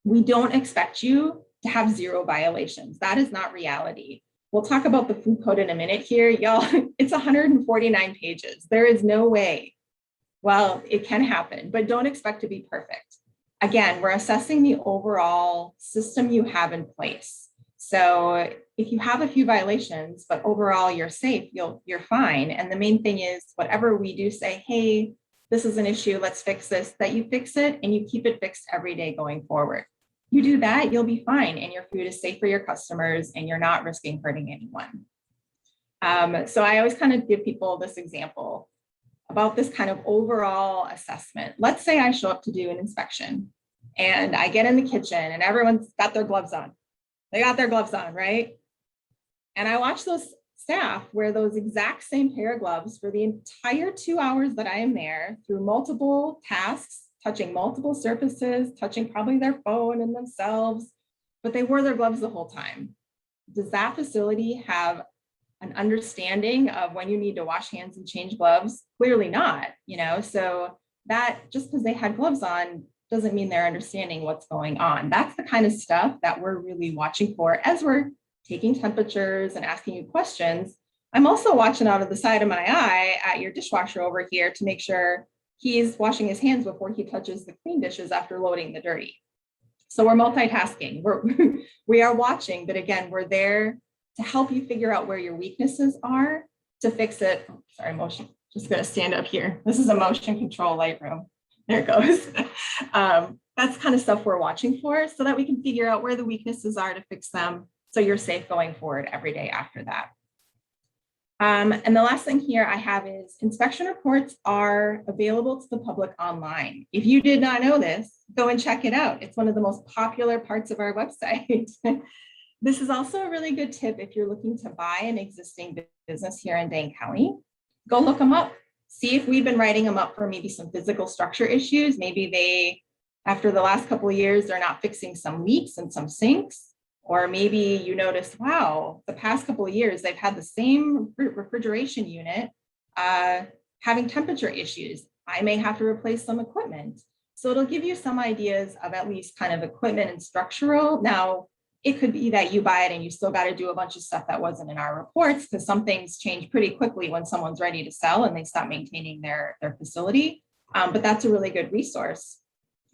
We don't expect you to have 0 violations. That is not reality. We'll talk about the food code in a minute here. Y'all, it's 149 pages. There is no way. Well, it can happen, but don't expect to be perfect. Again, we're assessing the overall system you have in place. So if you have a few violations, but overall you're safe, you're fine. And the main thing is whatever we do say, hey, this is an issue, let's fix this, that you fix it and you keep it fixed every day going forward. You do that, you'll be fine, and your food is safe for your customers and you're not risking hurting anyone. So I always kind of give people this example about this kind of overall assessment. Let's say I show up to do an inspection and I get in the kitchen and everyone's got their gloves on. They got their gloves on, right? And I watch those staff wear those exact same pair of gloves for the entire 2 hours that I am there, through multiple tasks, touching multiple surfaces, touching probably their phone and themselves, but they wore their gloves the whole time. Does that facility have an understanding of when you need to wash hands and change gloves? Clearly not, so that just because they had gloves on doesn't mean they're understanding what's going on. That's the kind of stuff that we're really watching for as we're taking temperatures and asking you questions. I'm also watching out of the side of my eye at your dishwasher over here to make sure he's washing his hands before he touches the clean dishes after loading the dirty. So we're multitasking. We are watching, but again, we're there to help you figure out where your weaknesses are to fix it. Oh, sorry, motion. Just gonna stand up here. This is a motion control Lightroom. There it goes. That's kind of stuff we're watching for so that we can figure out where the weaknesses are to fix them so you're safe going forward every day after that. And the last thing here I have is inspection reports are available to the public online. If you did not know this, go and check it out. It's one of the most popular parts of our website. This is also a really good tip if you're looking to buy an existing business here in Dane County. Go look them up. See if we've been writing them up for maybe some physical structure issues. Maybe they, after the last couple of years, they're not fixing some leaks and some sinks. Or maybe you notice, wow, the past couple of years, they've had the same refrigeration unit having temperature issues. I may have to replace some equipment. So it'll give you some ideas of at least kind of equipment and structural. Now, it could be that you buy it and you still got to do a bunch of stuff that wasn't in our reports, because some things change pretty quickly when someone's ready to sell and they stop maintaining their facility. But that's a really good resource.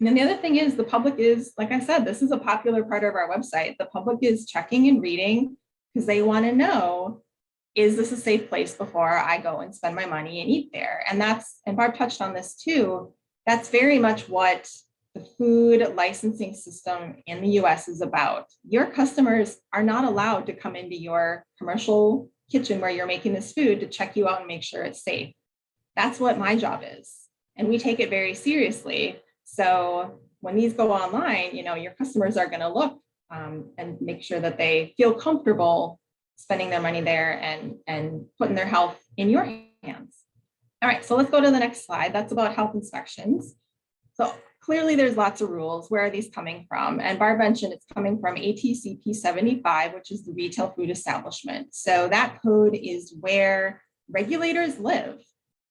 And then the other thing is the public is, like I said, this is a popular part of our website. The public is checking and reading because they want to know, is this a safe place before I go and spend my money and eat there? And Barb touched on this too, that's very much what the food licensing system in the US is about. Your customers are not allowed to come into your commercial kitchen where you're making this food to check you out and make sure it's safe. That's what my job is. And we take it very seriously. So when these go online, your customers are going to look and make sure that they feel comfortable spending their money there and putting their health in your hands. All right, so let's go to the next slide. That's about health inspections. So clearly there's lots of rules. Where are these coming from? And Barb mentioned it's coming from ATCP 75, which is the retail food establishment. So that code is where regulators live.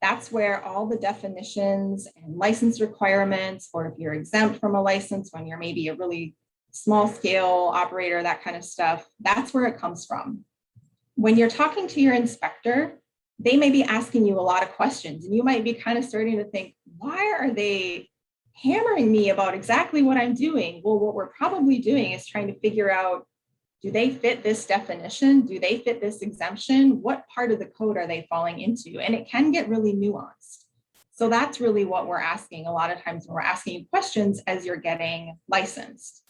That's where all the definitions and license requirements, or if you're exempt from a license when you're maybe a really small scale operator, that kind of stuff, that's where it comes from. When you're talking to your inspector, they may be asking you a lot of questions, and you might be kind of starting to think, why are they hammering me about exactly what I'm doing? Well, what we're probably doing is trying to figure out, do they fit this definition? Do they fit this exemption? What part of the code are they falling into? And it can get really nuanced. So that's really what we're asking a lot of times when we're asking you questions as you're getting licensed.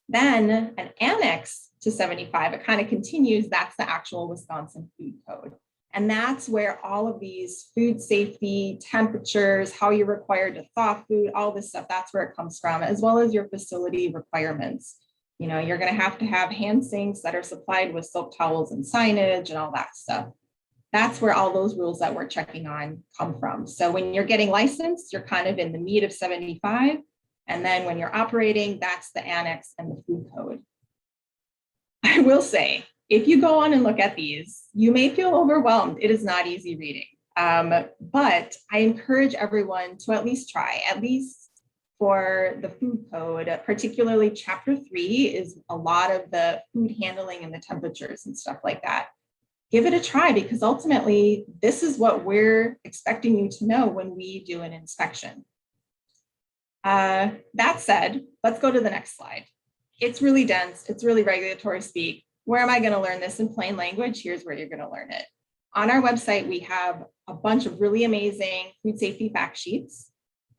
Then an annex to 75, it kind of continues, that's the actual Wisconsin food code. And that's where all of these food safety, temperatures, how you're required to thaw food, all this stuff, that's where it comes from, as well as your facility requirements. You know, you're going to have hand sinks that are supplied with soap towels and signage and all that stuff. That's where all those rules that we're checking on come from. So when you're getting licensed, you're kind of in the meat of 75. And then when you're operating, that's the annex and the food code. I will say, if you go on and look at these, you may feel overwhelmed. It is not easy reading. But I encourage everyone to at least try, at least for the food code, particularly chapter 3 is a lot of the food handling and the temperatures and stuff like that. Give it a try, because ultimately this is what we're expecting you to know when we do an inspection. That said, let's go to the next slide. It's really dense. It's really regulatory speak. Where am I going to learn this in plain language? Here's where you're going to learn it. On our website, we have a bunch of really amazing food safety fact sheets,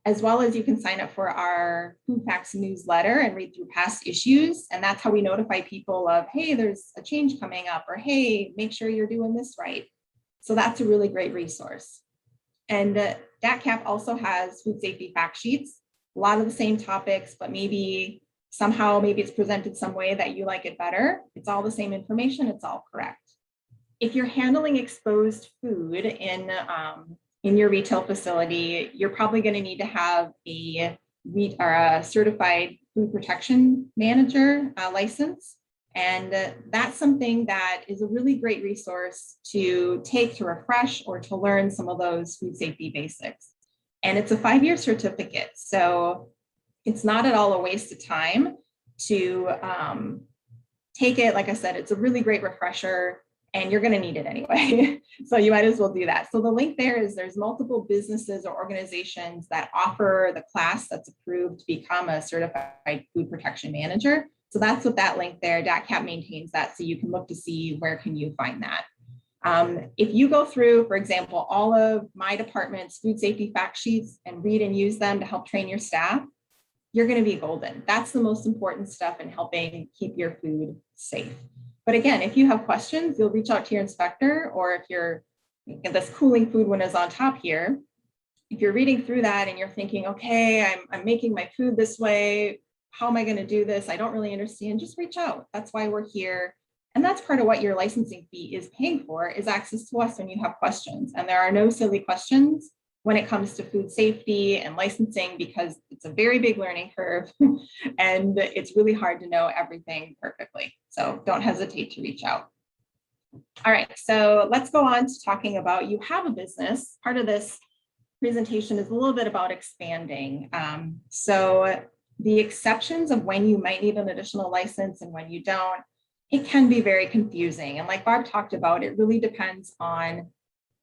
as well as you can sign up for our Food Facts newsletter and read through past issues. And that's how we notify people of, hey, there's a change coming up, or hey, make sure you're doing this right. So that's a really great resource. And DATCAP also has food safety fact sheets, a lot of the same topics, but maybe somehow, maybe it's presented some way that you like it better. It's all the same information, it's all correct. If you're handling exposed food in your retail facility, you're probably going to need to have a certified food protection manager license. And that's something that is a really great resource to take to refresh or to learn some of those food safety basics. And it's a 5-year certificate. So it's not at all a waste of time to take it. Like I said, it's a really great refresher, and you're going to need it anyway. So you might as well do that. So the link there is there's multiple businesses or organizations that offer the class that's approved to become a certified food protection manager. So that's what that link there, DATCAP maintains that. So you can look to see where can you find that. If you go through, for example, all of my department's food safety fact sheets and read and use them to help train your staff, you're going to be golden. That's the most important stuff in helping keep your food safe. But again, if you have questions, you'll reach out to your inspector, or if you're, this cooling food one is on top here. If you're reading through that and you're thinking, okay, I'm making my food this way, how am I going to do this? I don't really understand, just reach out. That's why we're here. And that's part of what your licensing fee is paying for, is access to us when you have questions. And there are no silly questions when it comes to food safety and licensing, because it's a very big learning curve and it's really hard to know everything perfectly. So don't hesitate to reach out. All right, so let's go on to talking about, you have a business. Part of this presentation is a little bit about expanding. So the exceptions of when you might need an additional license and when you don't, it can be very confusing. And like Barb talked about, it really depends on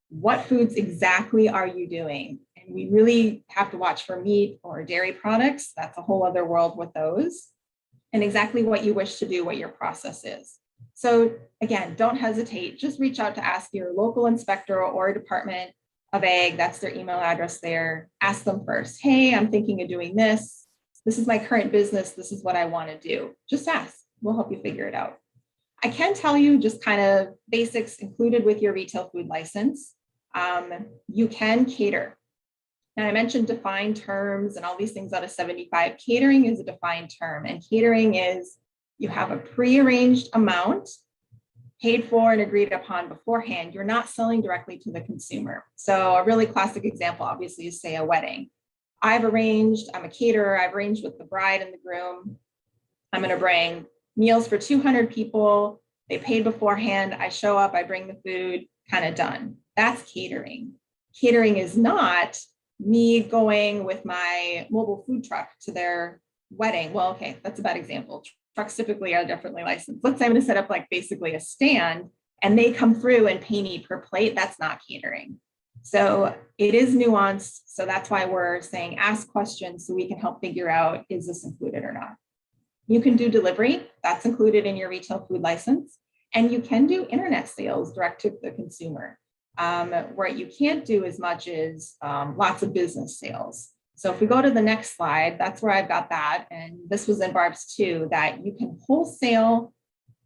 what foods exactly are you doing. And we really have to watch for meat or dairy products. That's a whole other world with those. And exactly what you wish to do, what your process is. So again, don't hesitate, just reach out to ask your local inspector or Department of Ag, that's their email address there. Ask them first, hey, I'm thinking of doing this. This is my current business. This is what I want to do. Just ask, we'll help you figure it out. I can tell you just kind of basics included with your retail food license. You can cater. Now I mentioned defined terms and all these things out of 75. Catering is a defined term, and catering is you have a prearranged amount paid for and agreed upon beforehand. You're not selling directly to the consumer. So a really classic example, obviously, is say a wedding. I'm a caterer, I've arranged with the bride and the groom. I'm going to bring meals for 200 people. They paid beforehand. I show up, I bring the food, kind of done. That's catering. Catering is not me going with my mobile food truck to their wedding. Well, okay, that's a bad example. Trucks typically are differently licensed. Let's say I'm going to set up like basically a stand and they come through and pay me per plate, that's not catering. So it is nuanced. So that's why we're saying ask questions so we can help figure out, is this included or not? You can do delivery, that's included in your retail food license. And you can do internet sales direct to the consumer. Where you can't do as much is lots of business sales. So if we go to the next slide, that's where I've got that. And this was in Barb's too, that you can wholesale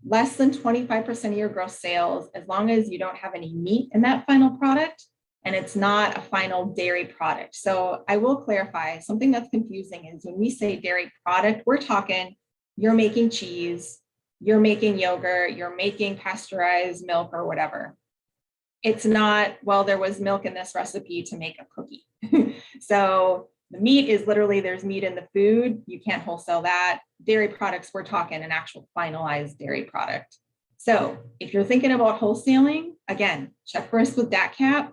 less than 25% of your gross sales, as long as you don't have any meat in that final product and it's not a final dairy product. So I will clarify, something that's confusing is when we say dairy product, we're talking, you're making cheese, you're making yogurt, you're making pasteurized milk or whatever. It's not, well, there was milk in this recipe to make a cookie. So the meat is literally, there's meat in the food. You can't wholesale that. Dairy products, we're talking an actual finalized dairy product. So if you're thinking about wholesaling, again, check first with DATCAP.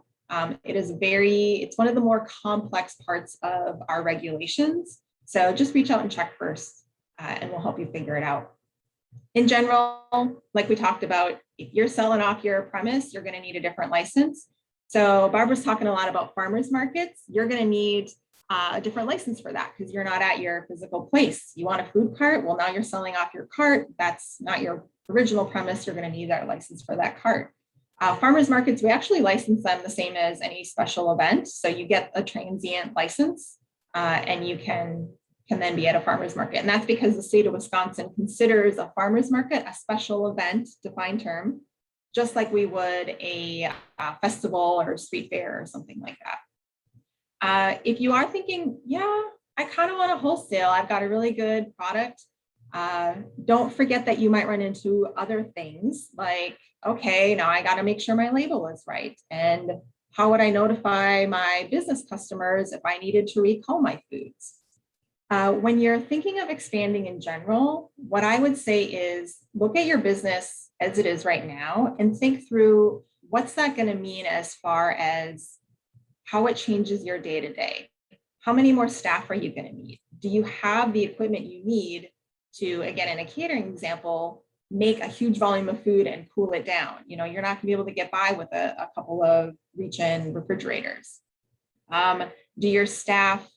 It's one of the more complex parts of our regulations. So just reach out and check first and we'll help you figure it out. In general, like we talked about, if you're selling off your premise, you're going to need a different license. So Barbara's talking a lot about farmers markets. You're going to need a different license for that because you're not at your physical place. You want a food cart? Well, now you're selling off your cart. That's not your original premise. You're going to need that license for that cart. Farmers markets, we actually license them the same as any special event. So you get a transient license and you can then be at a farmer's market. And that's because the state of Wisconsin considers a farmer's market a special event, defined term, just like we would a festival or street fair or something like that. If you are thinking, yeah, I kind of want to wholesale, I've got a really good product, don't forget that you might run into other things like, okay, now I got to make sure my label is right. And how would I notify my business customers if I needed to recall my foods? When you're thinking of expanding in general, what I would say is look at your business as it is right now and think through what's that going to mean as far as how it changes your day to day. How many more staff are you going to need? Do you have the equipment you need to, again, in a catering example, make a huge volume of food and cool it down? You know, you're not going to be able to get by with a couple of reach-in refrigerators. Do your staff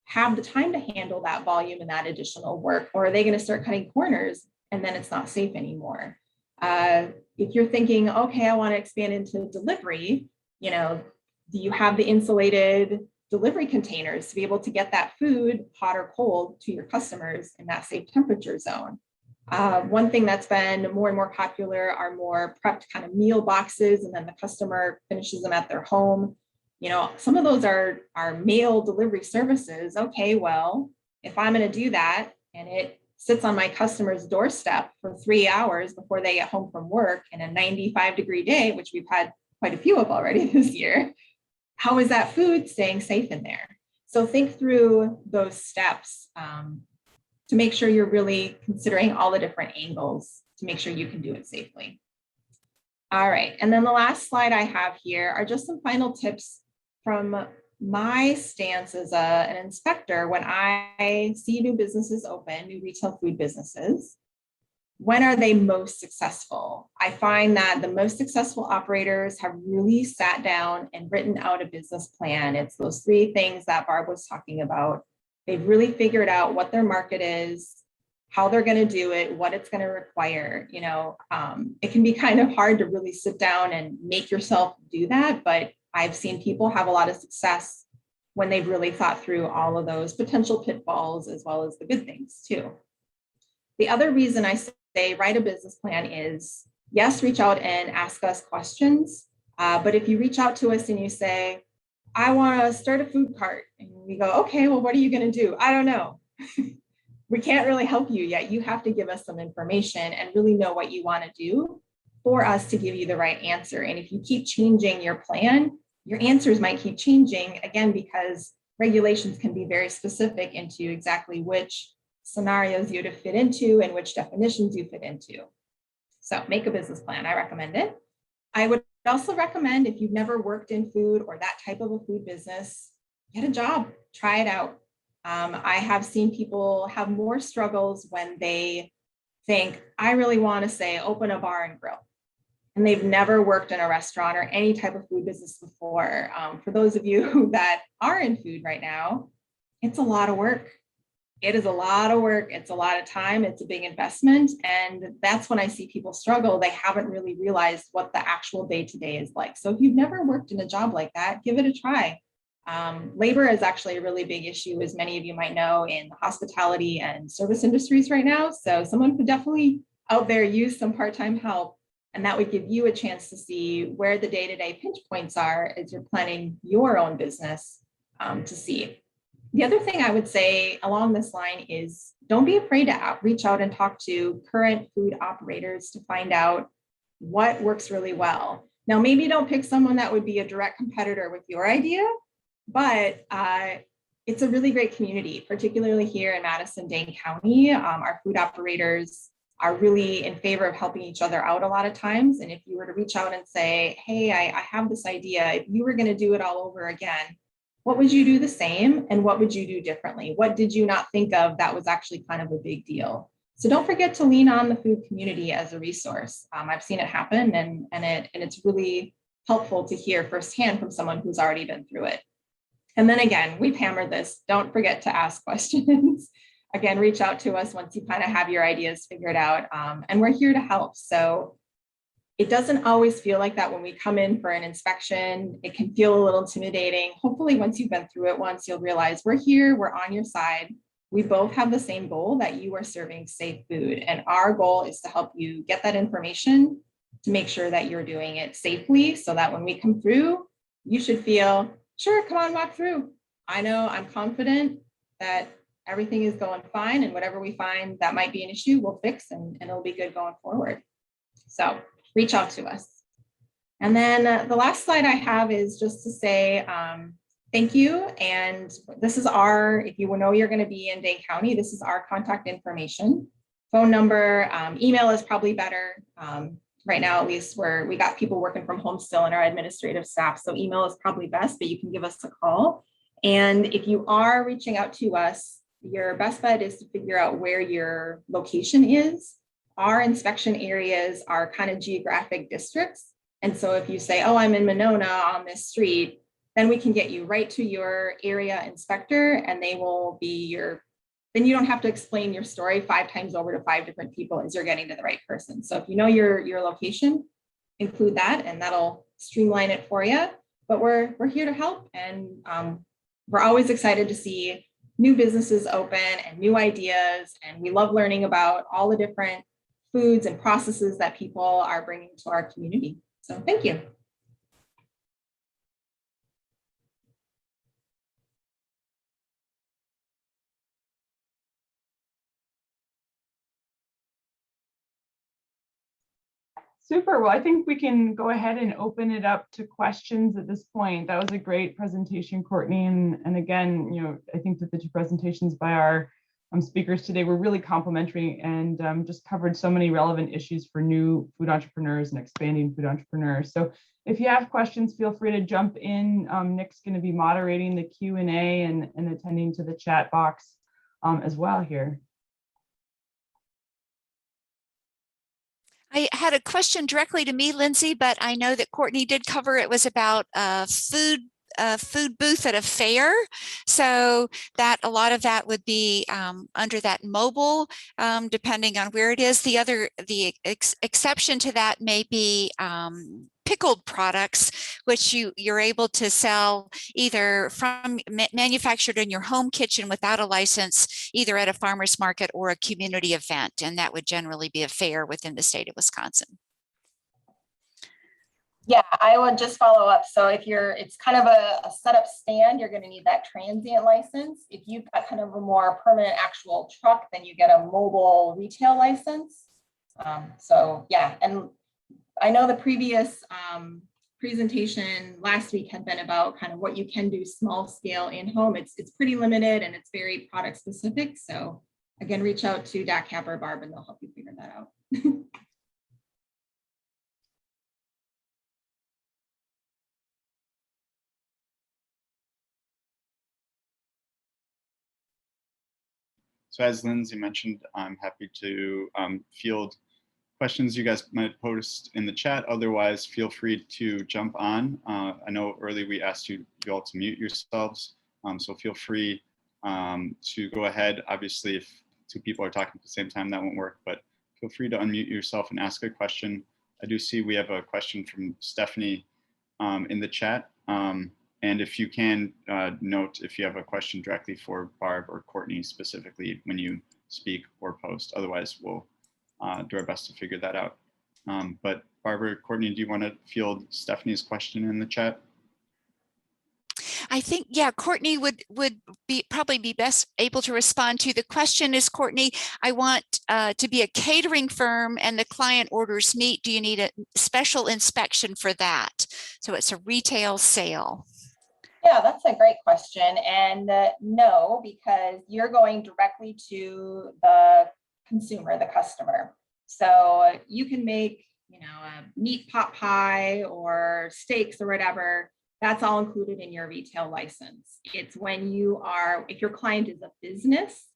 have the time to handle that volume and that additional work, or are they going to start cutting corners and then it's not safe anymore? If you're thinking, okay, I want to expand into delivery, you know, do you have the insulated delivery containers to be able to get that food, hot or cold, to your customers in that safe temperature zone? One thing that's been more and more popular are more prepped kind of meal boxes, and then the customer finishes them at their home. You know, some of those are mail delivery services. Okay, well, if I'm going to do that and it sits on my customer's doorstep for 3 hours before they get home from work in a 95-degree day, which we've had quite a few of already this year, how is that food staying safe in there? So think through those steps to make sure you're really considering all the different angles to make sure you can do it safely. All right, and then the last slide I have here are just some final tips from my stance as an inspector when I see new businesses open, new retail food businesses. When are they most successful? I find that the most successful operators have really sat down and written out a business plan. It's those 3 things that Barb was talking about. They've really figured out what their market is, how they're going to do it, what it's going to require. You know, it can be kind of hard to really sit down and make yourself do that, but I've seen people have a lot of success when they've really thought through all of those potential pitfalls as well as the good things too. The other reason I say write a business plan is, yes, reach out and ask us questions. But if you reach out to us and you say, I want to start a food cart, and we go, okay, well, what are you going to do? I don't know. We can't really help you yet. You have to give us some information and really know what you want to do for us to give you the right answer. And if you keep changing your plan, your answers might keep changing, again, because regulations can be very specific into exactly which scenarios you to fit into and which definitions you fit into. So make a business plan. I recommend it. I would also recommend, if you've never worked in food or that type of a food business, get a job, try it out. I have seen people have more struggles when they think, I really want to say, open a bar and grill. and they've never worked in a restaurant or any type of food business before. For those of you that are in food right now, it's a lot of work. It is a lot of work. It's a lot of time. It's a big investment. And that's when I see people struggle. They haven't really realized what the actual day-to-day is like. So if you've never worked in a job like that, give it a try. Labor is actually a really big issue, as many of you might know, in the hospitality and service industries right now. So someone could definitely out there use some part-time help, and that would give you a chance to see where the day-to-day pinch points are as you're planning your own business to see. The other thing I would say along this line is don't be afraid to reach out and talk to current food operators to find out what works really well. Now, maybe don't pick someone that would be a direct competitor with your idea, but it's a really great community, particularly here in Madison-Dane County. Our food operators are really in favor of helping each other out a lot of times. And if you were to reach out and say, hey, I have this idea, if you were going to do it all over again, what would you do the same and what would you do differently? What did you not think of that was actually kind of a big deal? So don't forget to lean on the food community as a resource. I've seen it happen, and it's really helpful to hear firsthand from someone who's already been through it. And then again, we've hammered this. Don't forget to ask questions. Again, reach out to us once you kind of have your ideas figured out, and we're here to help. So it doesn't always feel like that when we come in for an inspection. It can feel a little intimidating. Hopefully, once you've been through it once, you'll realize we're here, we're on your side. We both have the same goal, that you are serving safe food. And our goal is to help you get that information to make sure that you're doing it safely, so that when we come through, you should feel, sure, come on, walk through. I know, I'm confident that everything is going fine, and whatever we find that might be an issue, we'll fix, and it'll be good going forward. So reach out to us. And then the last slide I have is just to say thank you. And this is our, if you know you're going to be in Dane County, this is our contact information. Phone number, email is probably better. Right now, at least we got people working from home still in our administrative staff. So email is probably best, but you can give us a call. And if you are reaching out to us, your best bet is to figure out where your location is. Our inspection areas are kind of geographic districts. And so if you say, oh, I'm in Monona on this street, then we can get you right to your area inspector, and they will be then you don't have to explain your story 5 times over to 5 different people as you're getting to the right person. So if you know your location, include that, and that'll streamline it for you. But we're here to help, and we're always excited to see new businesses open and new ideas. And we love learning about all the different foods and processes that people are bringing to our community. So thank you. Super. Well, I think we can go ahead and open it up to questions at this point. That was a great presentation, Courtney. And again, I think that the 2 presentations by our speakers today were really complimentary, and just covered so many relevant issues for new food entrepreneurs and expanding food entrepreneurs. So if you have questions, feel free to jump in. Nick's going to be moderating the Q&A and attending to the chat box as well here. I had a question directly to me, Lindsay, but I know that Courtney did cover it. Was about food booth at a fair. So that a lot of that would be under that mobile, depending on where it is. The exception to that may be pickled products, which you're able to sell either from manufactured in your home kitchen without a license, either at a farmer's market or a community event. And that would generally be a fair within the state of Wisconsin. Yeah, I would just follow up. So if it's kind of a setup stand, you're going to need that transient license. If you've got kind of a more permanent actual truck, then you get a mobile retail license. So yeah, and I know the previous presentation last week had been about kind of what you can do small scale in home. It's pretty limited, and it's very product specific. So again, reach out to DAC or Barb, and they'll help you figure that out. So as Lindsay mentioned, I'm happy to field questions you guys might post in the chat. Otherwise, feel free to jump on. I know earlier we asked you all to mute yourselves, so feel free to go ahead. Obviously, if two people are talking at the same time, that won't work, but feel free to unmute yourself and ask a question. I do see we have a question from Stephanie in the chat. And if you can note if you have a question directly for Barb or Courtney specifically when you speak or post. Otherwise, we'll do our best to figure that out. But Barbara, Courtney, do you want to field Stephanie's question in the chat? I think, yeah, Courtney would probably be best able to respond to. The question is, Courtney, I want to be a catering firm and the client orders meat. Do you need a special inspection for that? So it's a retail sale. Yeah, that's a great question. And no, because you're going directly to the consumer, the customer. So you can make, a meat pot pie or steaks or whatever. That's all included in your retail license. It's when if your client is a business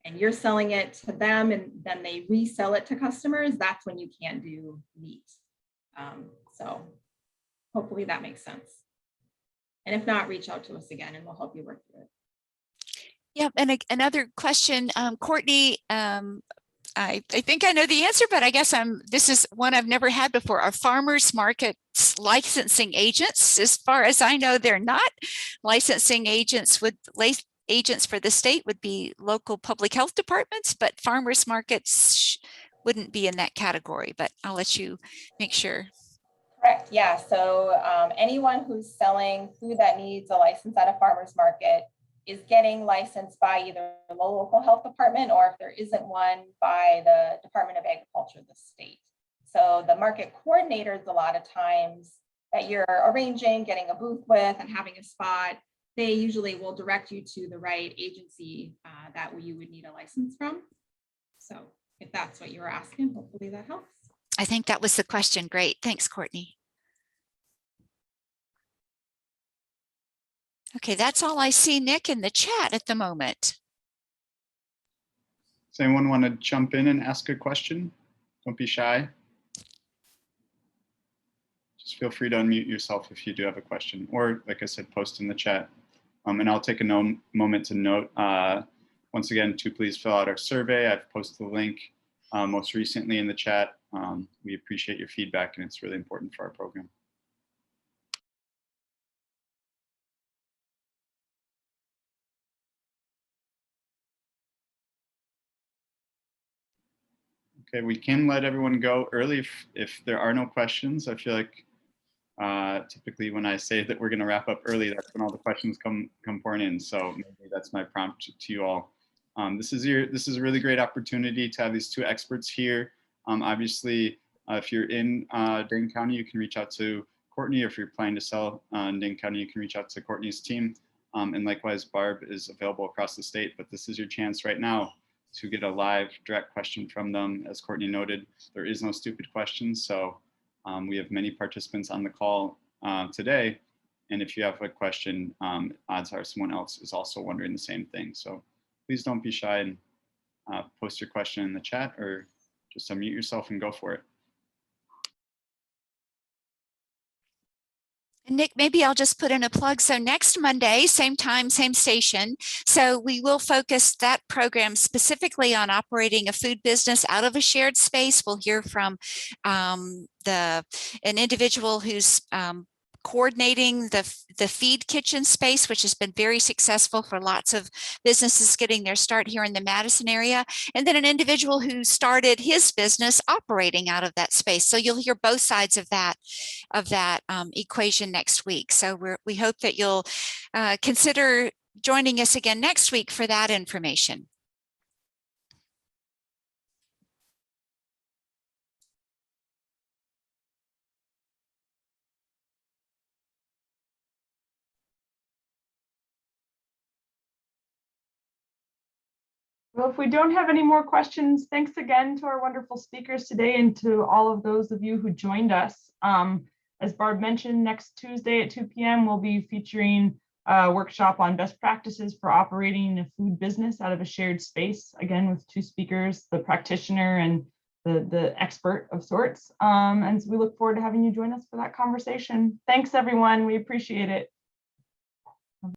and you're selling it to them and then they resell it to customers, that's when you can't do meat. So hopefully that makes sense. And if not, reach out to us again and we'll help you work through it. Yeah, and another question, Courtney, I think I know the answer, but I guess this is one I've never had before. Are farmers markets licensing agents? As far as I know, they're not. Licensing agents agents for the state would be local public health departments, but farmers markets wouldn't be in that category, but I'll let you make sure. Correct. Yeah. So anyone who's selling food that needs a license at a farmer's market is getting licensed by either the local health department or if there isn't one by the Department of Agriculture of the state. So the market coordinators, a lot of times that you're arranging, getting a booth with and having a spot, they usually will direct you to the right agency that you would need a license from. So if that's what you were asking, hopefully that helps. I think that was the question. Great. Thanks, Courtney. Okay, that's all I see, Nick, in the chat at the moment. Does anyone want to jump in and ask a question? Don't be shy. Just feel free to unmute yourself if you do have a question, or like I said, post in the chat. And I'll take a moment to note, once again, to please fill out our survey. I've posted the link most recently in the chat. We appreciate your feedback and it's really important for our program. Okay, we can let everyone go early if there are no questions. I feel like typically when I say that we're going to wrap up early, that's when all the questions come pouring in. So maybe that's my prompt to you all. This is a really great opportunity to have these two experts here. Obviously, if you're in Dane County, you can reach out to Courtney, or if you're planning to sell in Dane County, you can reach out to Courtney's team. And likewise, Barb is available across the state, but this is your chance right now to get a live direct question from them. As Courtney noted, there is no stupid questions. So we have many participants on the call today. And if you have a question, odds are someone else is also wondering the same thing. So please don't be shy and post your question in the chat or just unmute yourself and go for it. Nick, maybe I'll just put in a plug. So next Monday, same time, same station. So we will focus that program specifically on operating a food business out of a shared space. We'll hear from an individual who's coordinating the feed kitchen space, which has been very successful for lots of businesses getting their start here in the Madison area, and then an individual who started his business operating out of that space. So you'll hear both sides of that equation next week. So we hope that you'll consider joining us again next week for that information. Well, if we don't have any more questions, thanks again to our wonderful speakers today and to all of those of you who joined us. As Barb mentioned, next Tuesday at 2 p.m. we'll be featuring a workshop on best practices for operating a food business out of a shared space, again with two speakers, the practitioner and the expert of sorts. And so we look forward to having you join us for that conversation. Thanks, everyone. We appreciate it.